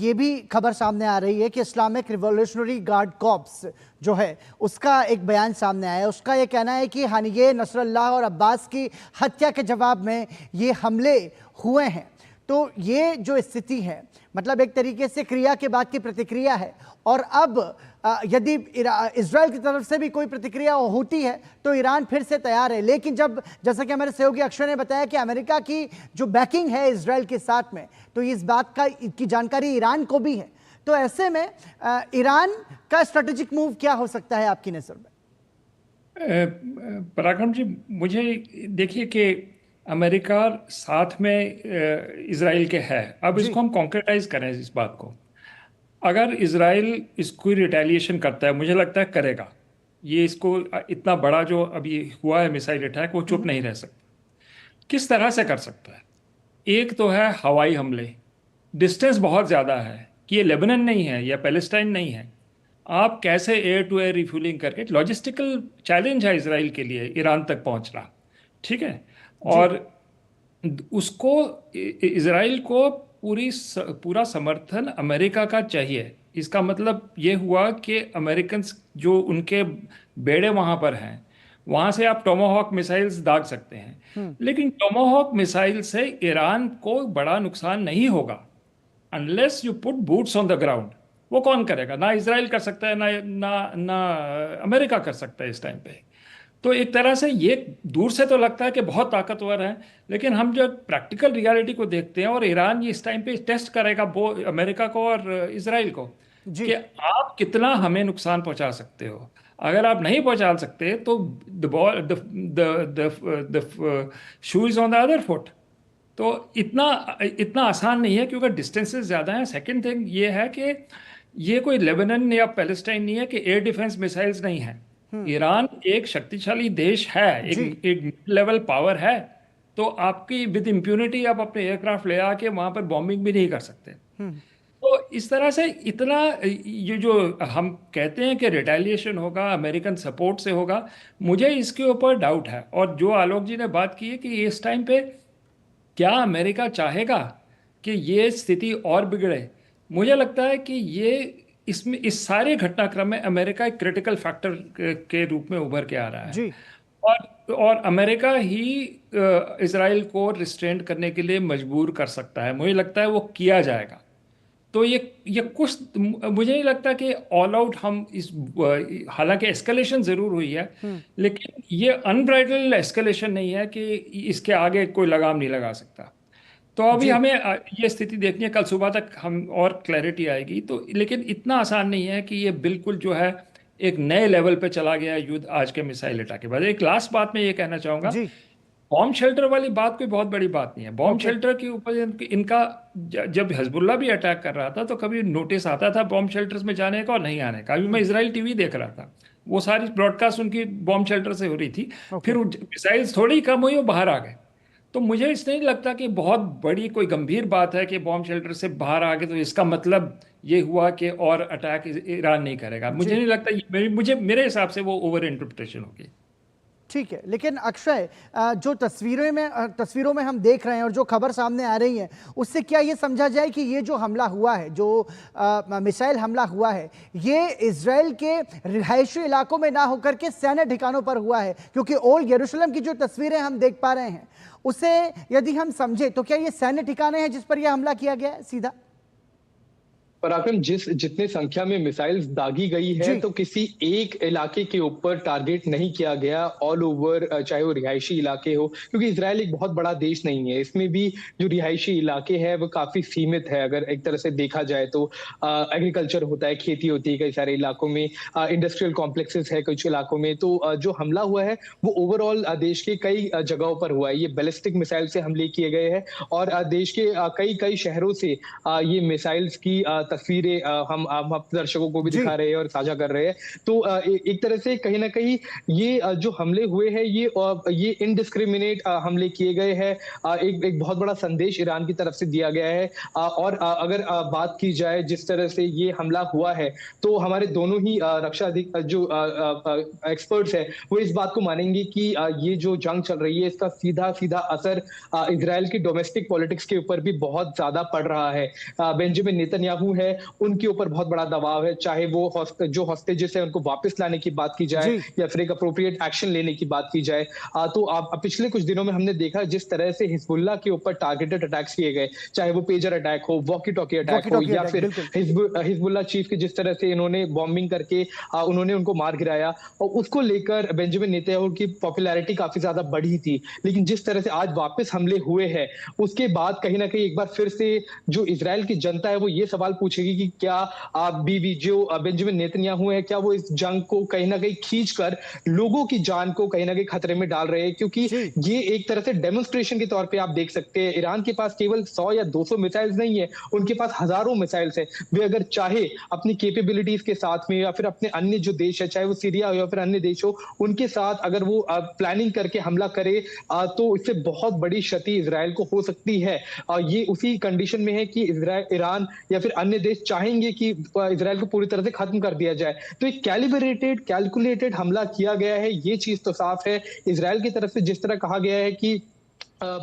ये भी खबर सामने आ रही है कि इस्लामिक रिवॉल्यूशनरी गार्ड कॉर्प्स जो है उसका एक बयान सामने आया है। उसका ये कहना है कि हानिये नसरुल्लाह और अब्बास की हत्या के जवाब में ये हमले हुए हैं। तो ये जो स्थिति है, मतलब एक तरीके से क्रिया के बाद की प्रतिक्रिया है, और अब यदि इजराइल की तरफ से भी कोई प्रतिक्रिया होती है तो ईरान फिर से तैयार है। लेकिन जब, जैसा कि हमारे सहयोगी अक्षय ने बताया कि अमेरिका की जो बैकिंग है इजराइल के साथ में, तो इस बात की जानकारी ईरान को भी है। तो ऐसे में ईरान का स्ट्रेटेजिक मूव क्या हो सकता है आपकी नजर में? पराक्रम जी, मुझे देखिए कि अमेरिका साथ में इजराइल के है। अब इसको हम कॉन्क्रेटाइज करें इस बात को। अगर इजराइल इसको रिटेलिएशन करता है, मुझे लगता है करेगा, ये इसको इतना बड़ा जो अभी हुआ है मिसाइल अटैक, वो चुप नहीं रह सकता। किस तरह से कर सकता है? एक तो है हवाई हमले, डिस्टेंस बहुत ज़्यादा है कि ये लेबनान नहीं है या पैलेस्टाइन नहीं है। आप कैसे एयर टू एयर रिफ्यूलिंग करके, लॉजिस्टिकल चैलेंज है इजराइल के लिए ईरान तक पहुंचना, ठीक है। और उसको, इजराइल को पूरा समर्थन अमेरिका का चाहिए। इसका मतलब ये हुआ कि अमेरिकन जो उनके बेड़े वहां पर हैं, वहां से आप टोमाहॉक मिसाइल्स दाग सकते हैं, लेकिन टोमाहॉक मिसाइल से ईरान को बड़ा नुकसान नहीं होगा unless you put boots on the ground. वो कौन करेगा? ना इजराइल कर सकता है, ना ना ना अमेरिका कर सकता है इस टाइम पे। तो एक तरह से ये दूर से तो लगता है कि बहुत ताकतवर है, लेकिन हम जब प्रैक्टिकल रियलिटी को देखते हैं, और ईरान ये इस टाइम पे टेस्ट करेगा वो अमेरिका को और इजराइल को कि आप कितना हमें नुकसान पहुंचा सकते हो। अगर आप नहीं पहुंचा सकते तो the shoe is on the other foot. तो इतना आसान नहीं है क्योंकि डिस्टेंसेस ज़्यादा हैं। सेकंड थिंग ये है कि ये कोई लेबनान या पैलेस्टाइन नहीं है कि एयर डिफेंस मिसाइल्स नहीं है। ईरान एक शक्तिशाली देश है, एक लेवल पावर है। तो आपकी विद इम्प्यूनिटी आप अपने एयरक्राफ्ट ले आके वहां पर बॉम्बिंग भी नहीं कर सकते। तो इस तरह से इतना, ये जो हम कहते हैं कि रिटेलिएशन होगा अमेरिकन सपोर्ट से होगा, मुझे इसके ऊपर डाउट है। और जो आलोक जी ने बात की है कि इस टाइम पे क्या अमेरिका चाहेगा कि ये स्थिति और बिगड़े, मुझे लगता है कि ये इसमें इस सारे घटनाक्रम में अमेरिका एक क्रिटिकल फैक्टर के रूप में उभर के आ रहा है जी। और अमेरिका ही इजराइल को रिस्ट्रेंट करने के लिए मजबूर कर सकता है। मुझे लगता है वो किया जाएगा। तो ये कुछ, मुझे नहीं लगता कि ऑल आउट हम इस, हालांकि एस्केलेशन जरूर हुई है, लेकिन ये अनब्राइडल्ड एस्केलेशन नहीं है कि इसके आगे कोई लगाम नहीं लगा सकता। तो अभी हमें ये स्थिति देखनी है, कल सुबह तक हम और क्लैरिटी आएगी। तो लेकिन इतना आसान नहीं है कि ये बिल्कुल जो है एक नए लेवल पे चला गया युद्ध आज के मिसाइल अटैक के बाद। एक लास्ट बात मैं ये कहना चाहूंगा, बॉम्ब शेल्टर वाली बात कोई बहुत बड़ी बात नहीं है। बॉम्ब शेल्टर के ऊपर इनका, जब हिजबुल्लाह भी अटैक कर रहा था तो कभी नोटिस आता था बॉम्ब शेल्टर्स में जाने का और नहीं आने का। अभी मैं इजराइल टीवी देख रहा था, वो सारी ब्रॉडकास्ट उनकी बॉम्ब शेल्टर से हो रही थी। फिर मिसाइल्स थोड़ी कम हुई, वो बाहर आ गए। तो मुझे इसलिए नहीं लगता कि बहुत बड़ी कोई गंभीर बात है कि बॉम्ब शेल्टर से बाहर आ गए तो इसका मतलब ये हुआ कि और अटैक ईरान नहीं करेगा। मुझे नहीं लगता, मेरे हिसाब से वो ओवर इंटरप्रिटेशन होगी। ठीक है, लेकिन अक्षय, जो तस्वीरों में हम देख रहे हैं और जो खबर सामने आ रही है, उससे क्या ये समझा जाए कि ये जो हमला हुआ है, जो मिसाइल हमला हुआ है, ये इजराइल के रिहायशी इलाकों में ना होकर के सैन्य ठिकानों पर हुआ है? क्योंकि ओल्ड यरूशलेम की जो तस्वीरें हम देख पा रहे हैं, उसे यदि हम समझे तो क्या ये सैन्य ठिकाने हैं जिस पर यह हमला किया गया है सीधा? पराक्रम, जितने संख्या में मिसाइल्स दागी गई है तो किसी एक इलाके के ऊपर टारगेट नहीं किया गया, ऑल ओवर, चाहे वो रिहायशी इलाके हो, क्योंकि इजराइल एक बहुत बड़ा देश नहीं है। इसमें भी जो रिहायशी इलाके हैं वो काफी सीमित है। अगर एक तरह से देखा जाए तो एग्रीकल्चर होता है, खेती होती है कई सारे इलाकों में, इंडस्ट्रियल कॉम्प्लेक्सेस है कुछ इलाकों में। तो जो हमला हुआ है वो ओवरऑल देश के कई जगहों पर हुआ है। ये बैलिस्टिक मिसाइल से हमले किए गए हैं और देश के कई शहरों से ये मिसाइल्स की तस्वीरें हम अपने दर्शकों को भी दिखा रहे हैं और साझा कर रहे हैं। तो एक तरह से कहीं ना कहीं ये जो हमले हुए हैं ये इनडिस्क्रिमिनेट हमले किए गए हैं। एक बहुत बड़ा संदेश ईरान की तरफ से दिया गया है। और अगर बात की जाए जिस तरह से ये हमला हुआ है, तो हमारे दोनों ही रक्षा जो एक्सपर्ट्स हैं वो इस बात को मानेंगे कि ये जो जंग चल रही है इसका सीधा सीधा असर इजराइल की डोमेस्टिक पॉलिटिक्स के ऊपर भी बहुत ज्यादा पड़ रहा है। बेंजामिन नेतन्याहू है, उनके ऊपर बहुत बड़ा दबाव है, चाहे वो जो हॉस्टेजेस है उनको वापस लाने की बात की जाए या फिर एक अप्रोप्रिएट एक्शन लेने की बात की जाए। तो पिछले कुछ दिनों में हमने देखा जिस तरह से हिजबुल्लाह के ऊपर टारगेटेड अटैक्स किए गए, चाहे वो पेजर अटैक हो, वॉकी टॉकी अटैक हो, या फिर हिजबुल्लाह चीफ की जिस तरह से इन्होंने बॉम्बिंग करके उन्होंने उनको मार गिराया, और उसको लेकर बेंजामिन नेतन्याहू की पॉपुलैरिटी काफी ज्यादा बढ़ी थी। लेकिन जिस तरह से आज वापस हमले हुए हैं उसके बाद कहीं ना कहीं एक बार फिर से जो इजराइल की जनता है वो ये सवाल पूछेगी कि क्या बीवी जो बेंजामिन नेतन्याहू है क्या वो इस जंग को कहीं ना कहीं खींचकर लोगों की जान को कहीं ना कहीं खतरे में डाल रहे हैं। क्योंकि ये एक तरह से डेमोन्स्ट्रेशन के तौर पे आप देख सकते हैं ईरान के पास केवल 100 या 200 मिसाइल्स नहीं है, उनके पास हजारों मिसाइल्स है। वे अगर चाहे अपनी कैपेबिलिटीज के साथ में या फिर अपने अन्य जो देश है, चाहे वो सीरिया हो या फिर अन्य देश हो, उनके साथ अगर वो प्लानिंग करके हमला करे तो इससे बहुत बड़ी क्षति इजराइल को हो सकती है। ये उसी कंडीशन में है कि ईरान या फिर अन्य देश चाहेंगे कि इजराइल को पूरी तरह से खत्म कर दिया जाए। तो एक कैलिब्रेटेड कैलकुलेटेड हमला किया गया है, ये चीज तो साफ है। इजराइल की तरफ से जिस तरह कहा गया है कि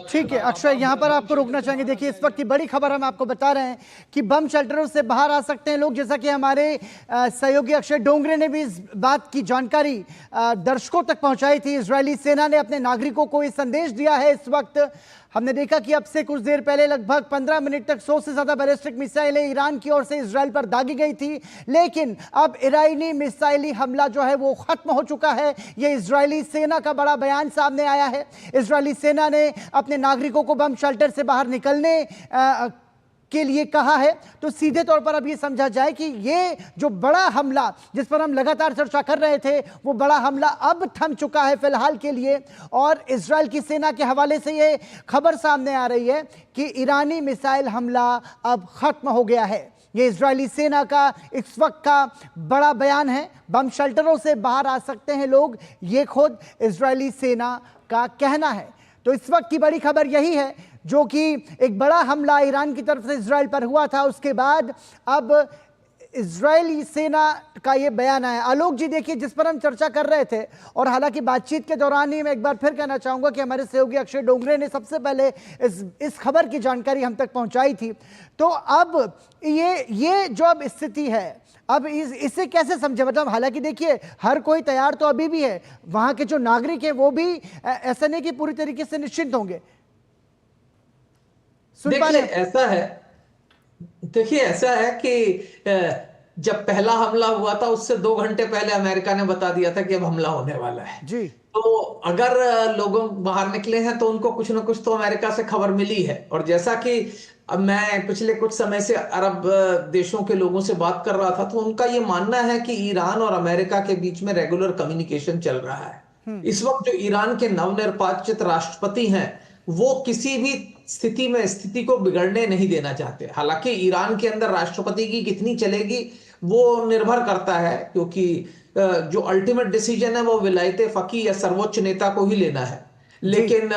ठीक है अक्षय, यहां पर आपको रोकना चाहेंगे। देखिए इस वक्त की बड़ी खबर हम आपको बता रहे हैं कि बम शेल्टरों से बाहर आ सकते हैं लोग, जैसा कि हमारे सहयोगी अक्षय डोंगरे ने भी इस बात की जानकारी दर्शकों तक पहुंचाई थी। इजरायली सेना ने अपने नागरिकों को ये संदेश दिया है। इस वक्त हमने देखा कि अब से कुछ देर पहले लगभग 15 मिनट तक 100 से ज्यादा बैलिस्टिक मिसाइलें ईरान की ओर से इजराइल पर दागी गई थी, लेकिन अब ईरानी मिसाइली हमला जो है वो खत्म हो चुका है। ये इजरायली सेना का बड़ा बयान सामने आया है। इजरायली सेना ने अपने नागरिकों को बम शेल्टर से बाहर निकलने के लिए कहा है। तो सीधे तौर पर अब ये समझा जाए कि ये जो बड़ा हमला जिस पर हम लगातार चर्चा कर रहे थे वो बड़ा हमला अब थम चुका है फिलहाल के लिए, और इजराइल की सेना के हवाले से ये खबर सामने आ रही है कि ईरानी मिसाइल हमला अब खत्म हो गया है। ये इजरायली सेना का इस वक्त का बड़ा बयान है। बम शेल्टरों से बाहर आ सकते हैं लोग, ये खुद इजरायली सेना का कहना है। तो इस वक्त की बड़ी खबर यही है, जो कि एक बड़ा हमला ईरान की तरफ से इजराइल पर हुआ था, उसके बाद अब इजरायली सेना का ये बयान आया। आलोक जी देखिए, जिस पर हम चर्चा कर रहे थे, और हालांकि बातचीत के दौरान ही मैं एक बार फिर कहना चाहूंगा कि हमारे सहयोगी अक्षय डोंगरे ने सबसे पहले इस खबर की जानकारी हम तक पहुंचाई थी। तो अब ये जो अब स्थिति है, अब इससे कैसे समझे? मतलब हालांकि देखिए हर कोई तैयार तो अभी भी है, वहां के जो नागरिक हैं वो भी ऐसा नहीं कि पूरी तरीके से निश्चिंत होंगे। देखिए ऐसा है कि जब पहला हमला हुआ था उससे 2 घंटे पहले अमेरिका ने बता दिया था कि अब हमला होने वाला है जी। तो अगर लोग बाहर निकले हैं तो उनको कुछ ना कुछ तो अमेरिका से खबर मिली है। और जैसा कि अब मैं पिछले कुछ समय से अरब देशों के लोगों से बात कर रहा था, तो उनका ये मानना है कि ईरान और अमेरिका के बीच में रेगुलर कम्युनिकेशन चल रहा है। इस वक्त जो ईरान के नवनिर्वाचित राष्ट्रपति हैं वो किसी भी स्थिति को बिगड़ने नहीं देना चाहते। हालांकि ईरान के अंदर राष्ट्रपति की कितनी चलेगी वो निर्भर करता है, क्योंकि जो अल्टीमेट डिसीजन है वो विलायत फकी या सर्वोच्च नेता को ही लेना है। लेकिन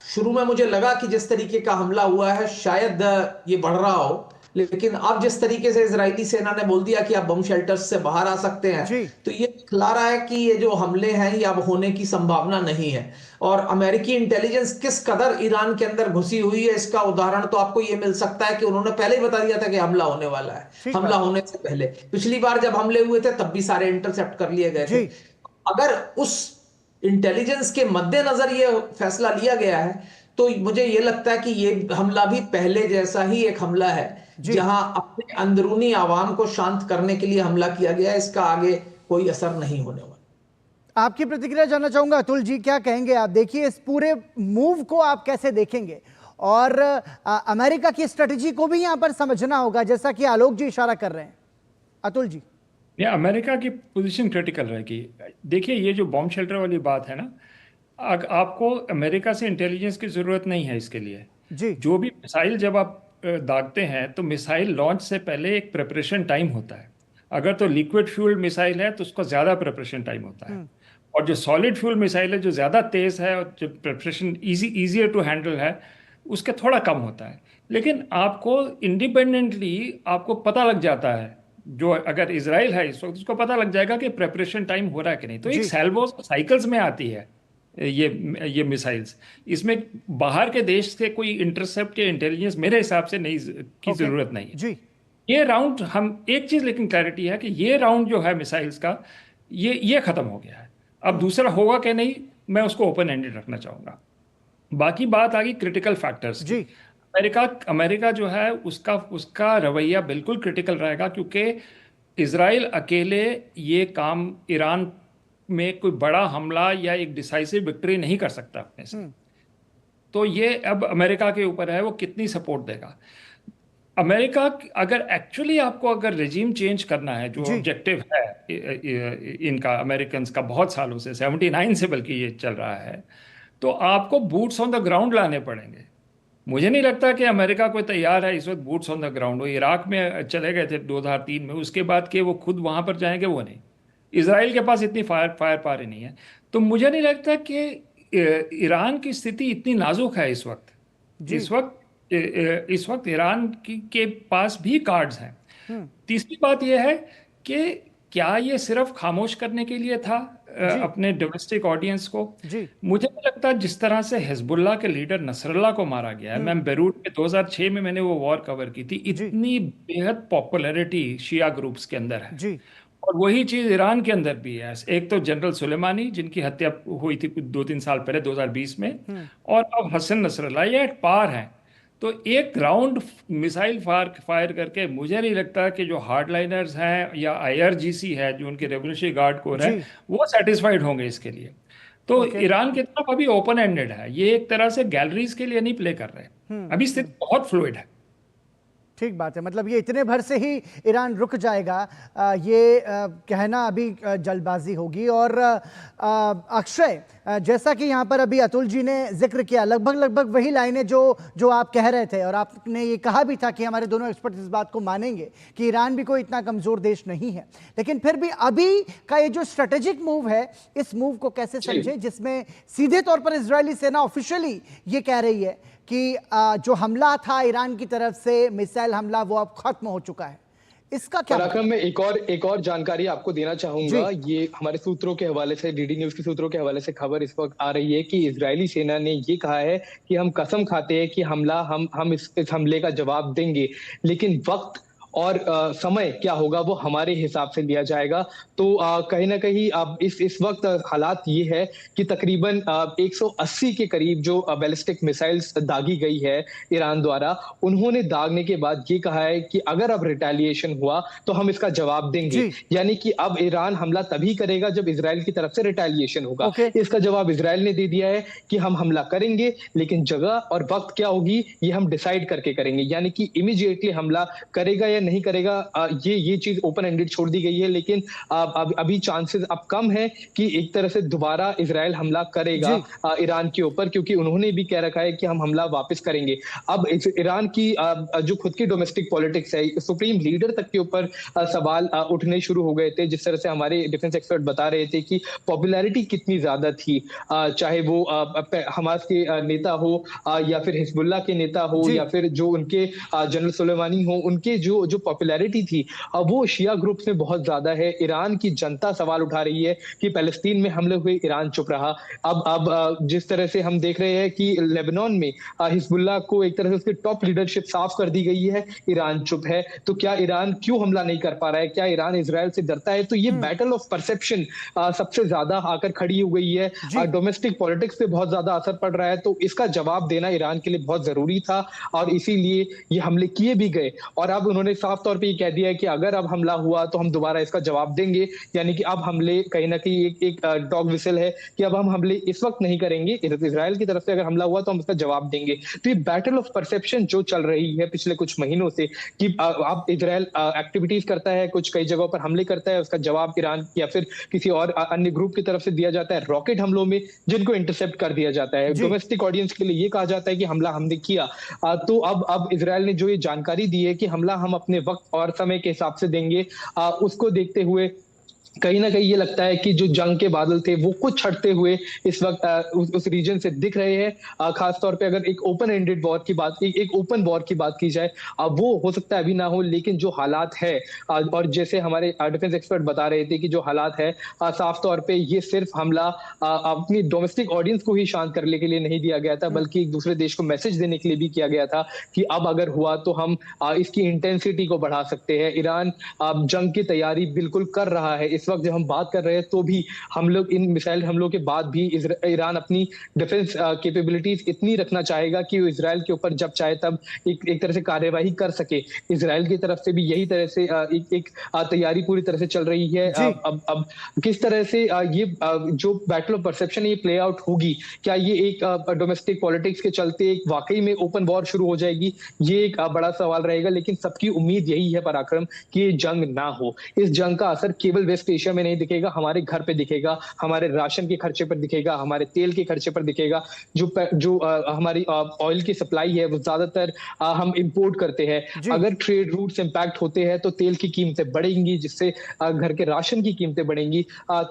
शुरू में मुझे लगा कि जिस तरीके का हमला हुआ है शायद ये बढ़ रहा हो, लेकिन अब जिस तरीके से इजरायली सेना ने बोल दिया कि आप बम शेल्टर्स से बाहर आ सकते हैं, तो ये दिखला रहा है कि ये जो हमले हैं ये अब होने की संभावना नहीं है। और अमेरिकी इंटेलिजेंस किस कदर ईरान के अंदर घुसी हुई है इसका उदाहरण तो आपको ये मिल सकता है कि उन्होंने पहले ही बता दिया था कि हमला होने वाला है। हमला होने से पहले पिछली बार जब हमले हुए थे तब भी सारे इंटरसेप्ट कर लिए गए थे। अगर उस इंटेलिजेंस के मद्देनजर ये फैसला लिया गया है तो मुझे ये लगता है कि ये हमला भी पहले जैसा ही एक हमला है, जहां अपने अंदरूनी आवाम को शांत करने के लिए हमला किया गया है। इसका आगे कोई असर नहीं होने वाला। आपकी प्रतिक्रिया जानना चाहूंगा अतुल जी, क्या कहेंगे आप? देखिए इस पूरे मूव को आप कैसे देखेंगे, और अमेरिका की स्ट्रेटेजी को भी यहां पर समझना होगा, जैसा कि आलोक जी इशारा कर रहे हैं। अतुल जी, ये अमेरिका की पोजीशन क्रिटिकल रहेगी। देखिए ये जो बॉम्ब शेल्टर वाली बात है ना, आपको अमेरिका से इंटेलिजेंस की जरूरत नहीं है इसके लिए। जी। जो भी मिसाइल जब आप दागते हैं तो मिसाइल लॉन्च से पहले एक प्रिपरेशन टाइम होता है। अगर तो लिक्विड फ्यूल मिसाइल है तो उसका ज़्यादा प्रिपरेशन टाइम होता है, और जो सॉलिड फ्यूल मिसाइल है जो ज़्यादा तेज़ है और जो प्रिपरेशन ईजियर टू हैंडल है उसका थोड़ा कम होता है। लेकिन आपको इंडिपेंडेंटली आपको पता लग जाता है, जो अगर इजराइल है इस वक्त उसको पता लग जाएगा कि प्रेपरेशन टाइम हो रहा है कि नहीं। तो एक सैल्वो साइकिल्स में आती है ये मिसाइल्स। इसमें बाहर के देश से कोई इंटरसेप्ट या इंटेलिजेंस मेरे हिसाब से नहीं की जरूरत नहीं है। जी ये राउंड, हम एक चीज लेकिन क्लैरिटी है कि ये राउंड जो है मिसाइल्स का ये खत्म हो गया है। अब दूसरा होगा कि नहीं, मैं उसको ओपन एंडेड रखना चाहूंगा। बाकी बात आ गई क्रिटिकल फैक्टर्स की। अमेरिका जो है उसका रवैया बिल्कुल क्रिटिकल रहेगा, क्योंकि इजराइल अकेले ये काम ईरान में कोई बड़ा हमला या एक डिसाइसिव विक्ट्री नहीं कर सकता अपने से। तो ये अब अमेरिका के ऊपर है वो कितनी सपोर्ट देगा। अमेरिका अगर एक्चुअली आपको अगर रेजिम चेंज करना है, जो ऑब्जेक्टिव है इनका अमेरिकन का बहुत सालों से 79 से बल्कि ये चल रहा है, तो आपको बूट्स ऑन द ग्राउंड लाने पड़ेंगे। मुझे नहीं लगता कि अमेरिका कोई तैयार है इस वक्त बूट्स ऑन द ग्राउंड। वो इराक में चले गए थे 2003 में, उसके बाद के वो खुद वहां पर जाएंगे, वो नहीं। इजराइल के पास इतनी फायर पावर नहीं है। तो मुझे नहीं लगता कि ईरान की स्थिति इतनी नाजुक है इस वक्त। इस वक्त ईरान के पास भी कार्ड्स हैं। तीसरी बात यह है कि क्या ये सिर्फ खामोश करने के लिए था अपने डोमेस्टिक ऑडियंस को? मुझे नहीं लगता। जिस तरह से हिजबुल्लाह के लीडर नसरल्ला को मारा गया है, मैं बेरूट में 2006 में मैंने वो वॉर कवर की थी, इतनी बेहद पॉपुलैरिटी शिया ग्रुप्स के अंदर है। और वही चीज ईरान के अंदर भी है। एक तो जनरल सुलेमानी जिनकी हत्या हुई थी कुछ 2-3 साल पहले 2020 में, और अब हसन नसरल्ला, ये एट पार हैं। तो एक राउंड मिसाइल फायर करके मुझे नहीं लगता कि जो हार्डलाइनर्स हैं या IRGC है, जो उनके रेवोल्यूशनरी गार्ड कोर है, वो सेटिस्फाइड होंगे इसके लिए। तो ईरान की तरफ अभी ओपन एंडेड है, ये एक तरह से गैलरीज के लिए नहीं प्ले कर रहे। अभी स्थिति बहुत फ्लूइड है। ठीक बात है, मतलब ये इतने भर से ही ईरान रुक जाएगा ये कहना अभी जल्दबाजी होगी। और अक्षय, जैसा कि यहाँ पर अभी अतुल जी ने जिक्र किया, लगभग वही लाइनें जो आप कह रहे थे, और आपने ये कहा भी था कि हमारे दोनों एक्सपर्ट इस बात को मानेंगे कि ईरान भी कोई इतना कमज़ोर देश नहीं है। लेकिन फिर भी अभी का ये जो स्ट्रेटेजिक मूव है, इस मूव को कैसे समझें, जिसमें सीधे तौर पर इजरायली सेना ऑफिशियली ये कह रही है कि जो हमला था ईरान की तरफ से, मिसाइल हमला, वो अब खत्म हो चुका है। इसका क्या पराक्रम में एक और जानकारी आपको देना चाहूंगा। ये हमारे सूत्रों के हवाले से, DD न्यूज के सूत्रों के हवाले से खबर इस वक्त आ रही है कि इजरायली सेना ने ये कहा है कि हम कसम खाते हैं कि हम इस हमले का जवाब देंगे, लेकिन वक्त और समय क्या होगा वो हमारे हिसाब से लिया जाएगा। तो कहीं ना कहीं अब इस वक्त हालात ये है कि तकरीबन 180 के करीब जो बैलिस्टिक मिसाइल्स दागी गई है ईरान द्वारा, उन्होंने दागने के बाद ये कहा है कि अगर अब रिटेलिएशन हुआ तो हम इसका जवाब देंगे। यानी कि अब ईरान हमला तभी करेगा जब इजराइल की तरफ से रिटेलिएशन होगा। इसका जवाब इजराइल ने दे दिया है कि हम हमला करेंगे, लेकिन जगह और वक्त क्या होगी ये हम डिसाइड करके करेंगे। यानी कि इमीडिएटली हमला करेगा या नहीं करेगा, ये चीज ओपन एंडेड छोड़ दी गई है। लेकिन अभी चांसेस अब कम है कि एक तरह से दोबारा इजराइल हमला करेगा ईरान के ऊपर, क्योंकि उन्होंने भी कह रखा है कि हम हमला वापस करेंगे। अब ईरान की जो खुद की डोमेस्टिक पॉलिटिक्स है, सुप्रीम लीडर तक के ऊपर सवाल उठने शुरू हो गए थे। जिस तरह से हमारे डिफेंस एक्सपर्ट बता रहे थे कि पॉपुलैरिटी कितनी ज्यादा थी, चाहे वो हमास के नेता हो या फिर हिजबुल्लाह के नेता हो या फिर जो उनके जनरल सुलेमानी हो, उनके जो पॉपुलैरिटी थी वो शिया ग्रुप्स में बहुत ज्यादा है। ईरान की जनता सवाल उठा रही है कि पैलेस्टीन में हमले हुए ईरान चुप रहा। अब जिस तरह से हम देख रहे हैं कि लेबनान में हिजबुल्लाह को एक तरह से उसकी टॉप लीडरशिप साफ कर दी गई है, ईरान चुप है। तो क्या ईरान क्यों हमला नहीं कर पा रहा है? क्या ईरान इजराइल से डरता है? तो ये बैटल ऑफ परसेप्शन सबसे ज्यादा आकर खड़ी हो गई है। डोमेस्टिक पॉलिटिक्स पे बहुत ज्यादा असर पड़ रहा है। तो इसका जवाब देना ईरान के लिए बहुत जरूरी था और इसीलिए ये हमले किए भी गए। और अब उन्होंने साफ तौर पे ये कह दिया है कि अगर अब हमला हुआ तो हम दोबारा इसका जवाब देंगे, यानी कि अब हमले कहीं ना कहीं एक डॉग विसल है कि अब हम हमले इस वक्त नहीं करेंगे, इजराइल की तरफ से अगर हमला हुआ तो हम उसका जवाब देंगे। तो ये बैटल ऑफ परसेप्शन जो चल रही है पिछले कुछ महीनों से कि अब इजराइल एक्टिविटीज करता है, कुछ कई जगहों पर हमले करता है, उसका जवाब ईरान या फिर किसी और अन्य ग्रुप की तरफ से दिया जाता है रॉकेट हमलों में, जिनको इंटरसेप्ट कर दिया जाता है। डोमेस्टिक ऑडियंस के लिए ये कहा जाता है कि हमला हमने किया। तो अब इजराइल ने जो ये जानकारी दी है कि हमला हम अपने वक्त और समय के हिसाब से देंगे, उसको देखते हुए कहीं ना कहीं ये लगता है कि जो जंग के बादल थे वो कुछ छटते हुए इस वक्त उस रीजन से दिख रहे हैं। खास तौर पे अगर एक ओपन एंडेड वॉर की बात, एक ओपन वॉर की बात की जाए, वो हो सकता है अभी ना हो, लेकिन जो हालात है और जैसे हमारे डिफेंस एक्सपर्ट बता रहे थे कि जो हालात है साफ तौर पे ये सिर्फ हमला अपनी डोमेस्टिक ऑडियंस को ही शांत करने के लिए नहीं दिया गया था, बल्कि एक दूसरे देश को मैसेज देने के लिए भी किया गया था कि अब अगर हुआ तो हम इसकी इंटेंसिटी को बढ़ा सकते हैं। ईरान जंग की तैयारी बिल्कुल कर रहा है। इस वक्त जब हम बात कर रहे हैं तो भी हम लोग इन मिसाइल हमलों के बाद भी ईरान अपनी डिफेंस कैपेबिलिटीज इतनी रखना चाहेगा कि वो इजराइल के ऊपर जब चाहे तब एक तरह से कार्यवाही कर सके। इजराइल की तरफ से भी यही तरह से एक तैयारी पूरी तरह से चल रही है। अब किस तरह से ये जो बैटल ऑफ परसेप्शन है ये प्ले आउट होगी, क्या ये एक डोमेस्टिक पॉलिटिक्स के चलते एक वाकई में ओपन वॉर शुरू हो जाएगी, ये एक बड़ा सवाल रहेगा। लेकिन सबकी उम्मीद यही है पराक्रम कि ये जंग ना हो। इस जंग का असर केवल वेस्ट एशिया में नहीं दिखेगा, हमारे घर पे दिखेगा, हमारे राशन के खर्चे पर दिखेगा, हमारे तेल के खर्चे पर दिखेगा। जो हमारी ऑयल की सप्लाई है वो ज्यादातर हम इंपोर्ट करते हैं। अगर ट्रेड रूट्स इंपैक्ट होते हैं तो तेल की कीमतें बढ़ेंगी, जिससे घर के राशन की कीमतें बढ़ेंगी।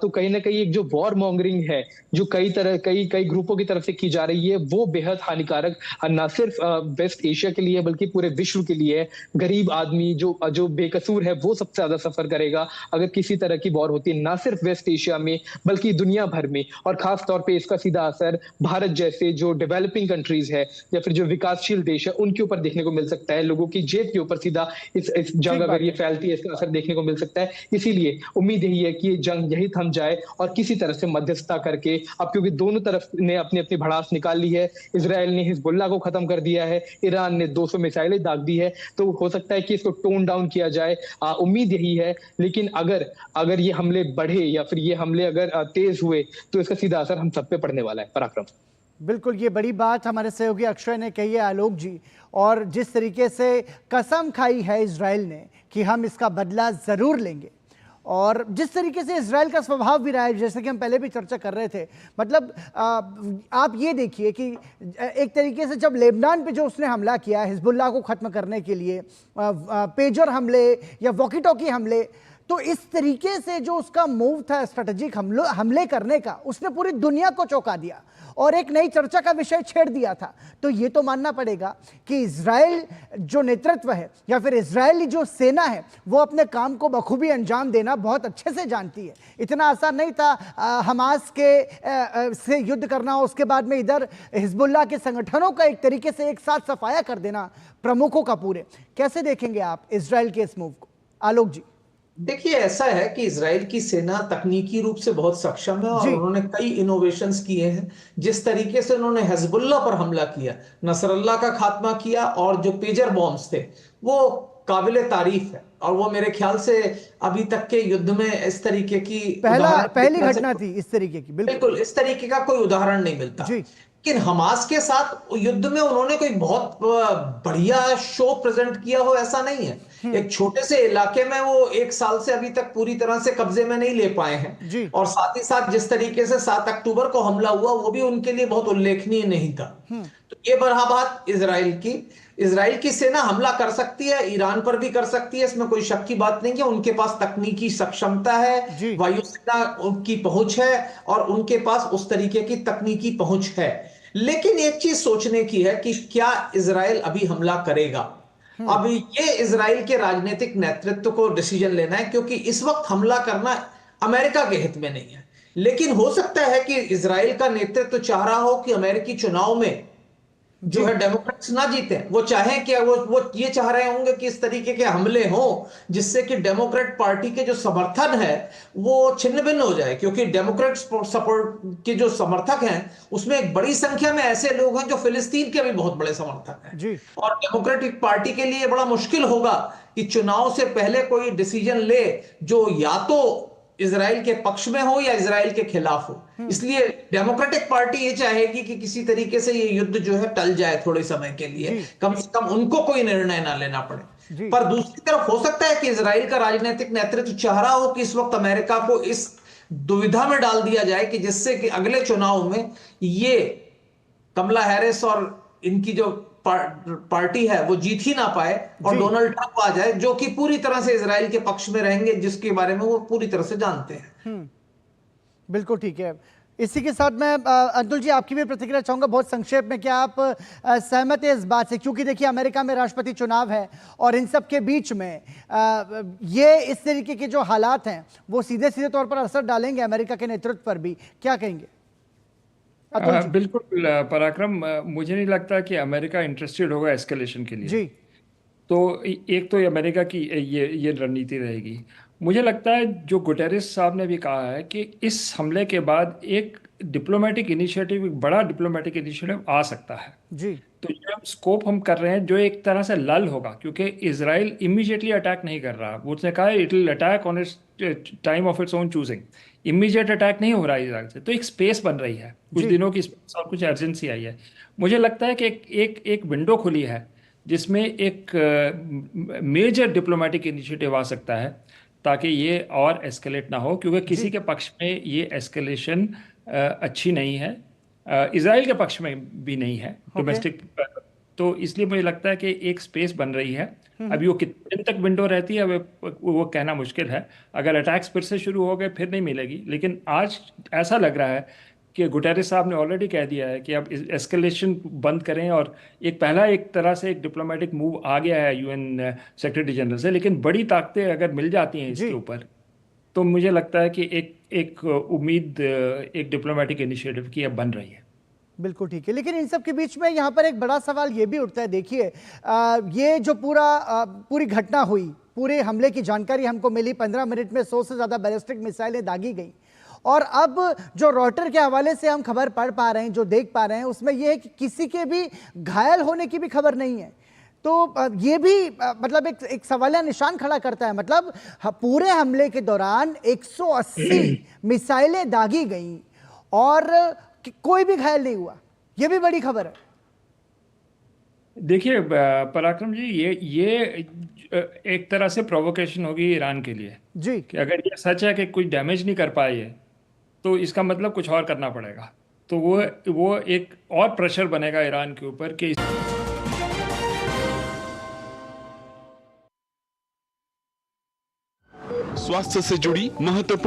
तो कहीं ना कहीं एक जो वॉर मॉन्गरिंग है जो कई ग्रुपों की तरफ से की जा रही है वो बेहद हानिकारक न सिर्फ वेस्ट एशिया के लिए बल्कि पूरे विश्व के लिए है। गरीब आदमी जो बेकसूर है वो सबसे ज्यादा सफर करेगा अगर किसी तरह की वॉर होती है, ना सिर्फ वेस्ट एशिया में बल्कि दुनिया भर में। और खास तौर पे इसका सीधा असर भारत जैसे जो डेवलपिंग कंट्रीज है या फिर जो विकासशील देश है उनके ऊपर देखने को मिल सकता है। लोगों की जेब के ऊपर सीधा इस जंग अगर ये फैलती है इसका असर देखने को मिल सकता है। इसीलिए उम्मीद यही है कि ये जंग यही थम जाए और किसी तरह से मध्यस्थता करके, अब क्योंकि दोनों तरफ ने अपनी अपनी भड़ास निकाल ली है, इजराइल ने हिजबुल्लाह को खत्म कर दिया है, ईरान ने 200 मिसाइलें दाग दी है, तो हो सकता है कि इसको टोन डाउन किया जाए। उम्मीद यही है। लेकिन अगर ये हमले बढ़े या फिर ये हमले अगर तेज हुए तो इसका सीधा असर हम सब पे पड़ने वाला है। पराक्रम बिल्कुल, ये बड़ी बात हमारे सहयोगी अक्षय ने कही है, आलोक जी। और जिस तरीके से कसम खाई है इजराइल ने कि हम इसका बदला जरूर लेंगे, और जिस तरीके से इजराइल का स्वभाव भी रहा है, जैसे कि हम पहले भी चर्चा कर रहे थे, मतलब आप ये देखिए कि एक तरीके से जब लेबनान पे जो उसने हमला किया हिजबुल्लाह को ख़त्म करने के लिए, पेजर हमले या वॉकी टॉकी हमले, तो इस तरीके से जो उसका मूव था स्ट्रेटेजिक हमले करने का, उसने पूरी दुनिया को चौंका दिया और एक नई चर्चा का विषय छेड़ दिया था। तो ये तो मानना पड़ेगा कि इजराइल जो नेतृत्व है या फिर इजरायली जो सेना है वो अपने काम को बखूबी अंजाम देना बहुत अच्छे से जानती है। इतना आसान नहीं था हमास के से युद्ध करना, उसके बाद में इधर हिजबुल्लाह के संगठनों का एक तरीके से एक साथ सफाया कर देना प्रमुखों का पूरे। कैसे देखेंगे आप इजराइल के इस मूव को, आलोक जी? देखिए, ऐसा है कि इजराइल की सेना तकनीकी रूप से बहुत सक्षम है और उन्होंने कई इनोवेशंस किए हैं। जिस तरीके से उन्होंने हिजबुल्लाह पर हमला किया, नसरल्लाह का खात्मा किया, और जो पेजर बॉम्ब्स थे वो काबिले तारीफ है। और वो मेरे ख्याल से अभी तक के युद्ध में इस तरीके की पहली घटना थी इस तरीके की। बिल्कुल इस तरीके का कोई उदाहरण नहीं मिलता। लेकिन हमास के साथ युद्ध में उन्होंने कोई बहुत बढ़िया शो प्रेजेंट किया हो ऐसा नहीं है। एक छोटे से इलाके में वो 1 साल से अभी तक पूरी तरह से कब्जे में नहीं ले पाए हैं। और साथ ही साथ जिस तरीके से 7 अक्टूबर को हमला हुआ वो भी उनके लिए बहुत उल्लेखनीय नहीं था। तो ये बराबर इजराइल की सेना हमला कर सकती है, ईरान पर भी कर सकती है, इसमें कोई शक की बात नहीं है। उनके पास तकनीकी सक्षमता है, वायुसेना उनकी पहुंच है और उनके पास उस तरीके की तकनीकी पहुंच है। लेकिन एक चीज सोचने की है कि क्या इजराइल अभी हमला करेगा? अब ये इजराइल के राजनीतिक नेतृत्व को डिसीजन लेना है, क्योंकि इस वक्त हमला करना अमेरिका के हित में नहीं है। लेकिन हो सकता है कि इजराइल का नेतृत्व चाह रहा हो कि अमेरिकी चुनाव में जो है डेमोक्रेट्स ना जीते। वो चाहे कि वो ये चाह रहे होंगे कि इस तरीके के हमले हों जिससे कि डेमोक्रेट पार्टी के जो समर्थन है वो छिन्न भिन्न हो जाए, क्योंकि डेमोक्रेट सपोर्ट के जो समर्थक हैं उसमें एक बड़ी संख्या में ऐसे लोग हैं जो फिलिस्तीन के भी बहुत बड़े समर्थक हैं। जी। और डेमोक्रेटिक पार्टी के लिए बड़ा मुश्किल होगा कि चुनाव से पहले कोई डिसीजन ले जो या तो इजराइल के पक्ष में हो या इजराइल के खिलाफ हो। इसलिए डेमोक्रेटिक पार्टी ये चाहेगी कि किसी तरीके से ये युद्ध जो है टल जाए थोड़े समय के लिए, कम से कम उनको कोई निर्णय ना लेना पड़े। पर दूसरी तरफ हो सकता है कि इजराइल का राजनीतिक नेतृत्व चाह रहा हो कि इस वक्त अमेरिका को इस दुविधा में डाल दिया जाए कि जिससे कि अगले चुनाव में ये कमला हैरिस और इनकी जो पार्टी है वो जीत ही ना पाए और डोनाल्ड ट्रंप आ जाए, जो कि पूरी तरह से इजराइल के पक्ष में रहेंगे, जिसके बारे में वो पूरी तरह से जानते हैं। बिल्कुल ठीक है। इसी के साथ मैं अतुल जी आपकी भी प्रतिक्रिया चाहूंगा बहुत संक्षेप में। क्या आप सहमत हैं इस बात से, क्योंकि देखिए अमेरिका में राष्ट्रपति चुनाव है और इन सब के बीच में ये इस तरीके के जो हालात हैं वो सीधे सीधे तौर पर असर डालेंगे अमेरिका के नेतृत्व पर भी, क्या कहेंगे? बिल्कुल पराक्रम, मुझे नहीं लगता कि अमेरिका इंटरेस्टेड होगा एस्केलेशन के लिए। जी। तो एक तो अमेरिका की ये रणनीति रहेगी। मुझे लगता है जो गुटेरेस साहब ने भी कहा है कि इस हमले के बाद एक डिप्लोमेटिक इनिशिएटिव, एक बड़ा डिप्लोमेटिक इनिशिएटिव आ सकता है। जी। तो जो स्कोप हम कर रहे हैं जो एक तरह से लल होगा, क्योंकि इजराइल इमीडिएटली अटैक नहीं कर रहा। उसने कहा है it will attack on it's time of its own choosing. Immediate attack नहीं हो रहा है इजराइल से, तो एक स्पेस बन रही है, कुछ दिनों की स्पेस और कुछ अर्जेंसी आई है। मुझे लगता है कि एक विंडो खुली है जिसमें एक मेजर डिप्लोमेटिक इनिशिएटिव आ सकता है ताकि ये और एस्केलेट ना हो, क्योंकि किसी के पक्ष में ये एस्केलेशन अच्छी नहीं है, इजराइल के पक्ष में भी नहीं है डोमेस्टिक। तो इसलिए मुझे लगता है कि एक स्पेस बन रही है। अभी वो कितने दिन तक विंडो रहती है वो कहना मुश्किल है। अगर अटैक्स फिर से शुरू हो गए फिर नहीं मिलेगी, लेकिन आज ऐसा लग रहा है कि गुटेरेस साहब ने ऑलरेडी कह दिया है कि अब एस्केलेशन बंद करें, और एक तरह से एक डिप्लोमेटिक मूव आ गया है यूएन सेक्रेटरी जनरल से। लेकिन बड़ी ताकतें अगर मिल जाती हैं इसके ऊपर, तो मुझे लगता है कि एक उम्मीद एक डिप्लोमेटिक इनिशिएटिव की अब बन रही है। बिल्कुल ठीक है। लेकिन इन सब के बीच में यहाँ पर एक बड़ा सवाल ये भी उठता है। देखिए ये जो पूरी घटना हुई, पूरे हमले की जानकारी हमको मिली, 15 मिनट में 100 से ज़्यादा बैलिस्टिक मिसाइलें दागी गई, और अब जो रॉयटर के हवाले से हम खबर पढ़ पा रहे हैं, जो देख पा रहे हैं, उसमें यह है कि किसी के भी घायल होने की भी खबर नहीं है। तो ये भी मतलब एक सवालिया निशान खड़ा करता है। मतलब पूरे हमले के दौरान 180 मिसाइलें दागी गई और कोई भी घायल नहीं हुआ, ये भी बड़ी खबर है। देखिए पराक्रम जी, ये एक तरह से प्रोवोकेशन होगी ईरान के लिए जी, कि अगर ये सच है कि कुछ डैमेज नहीं कर पाए तो इसका मतलब कुछ और करना पड़ेगा। तो वो एक और प्रेशर बनेगा ईरान के ऊपर कि स्वास्थ्य से जुड़ी महत्वपूर्ण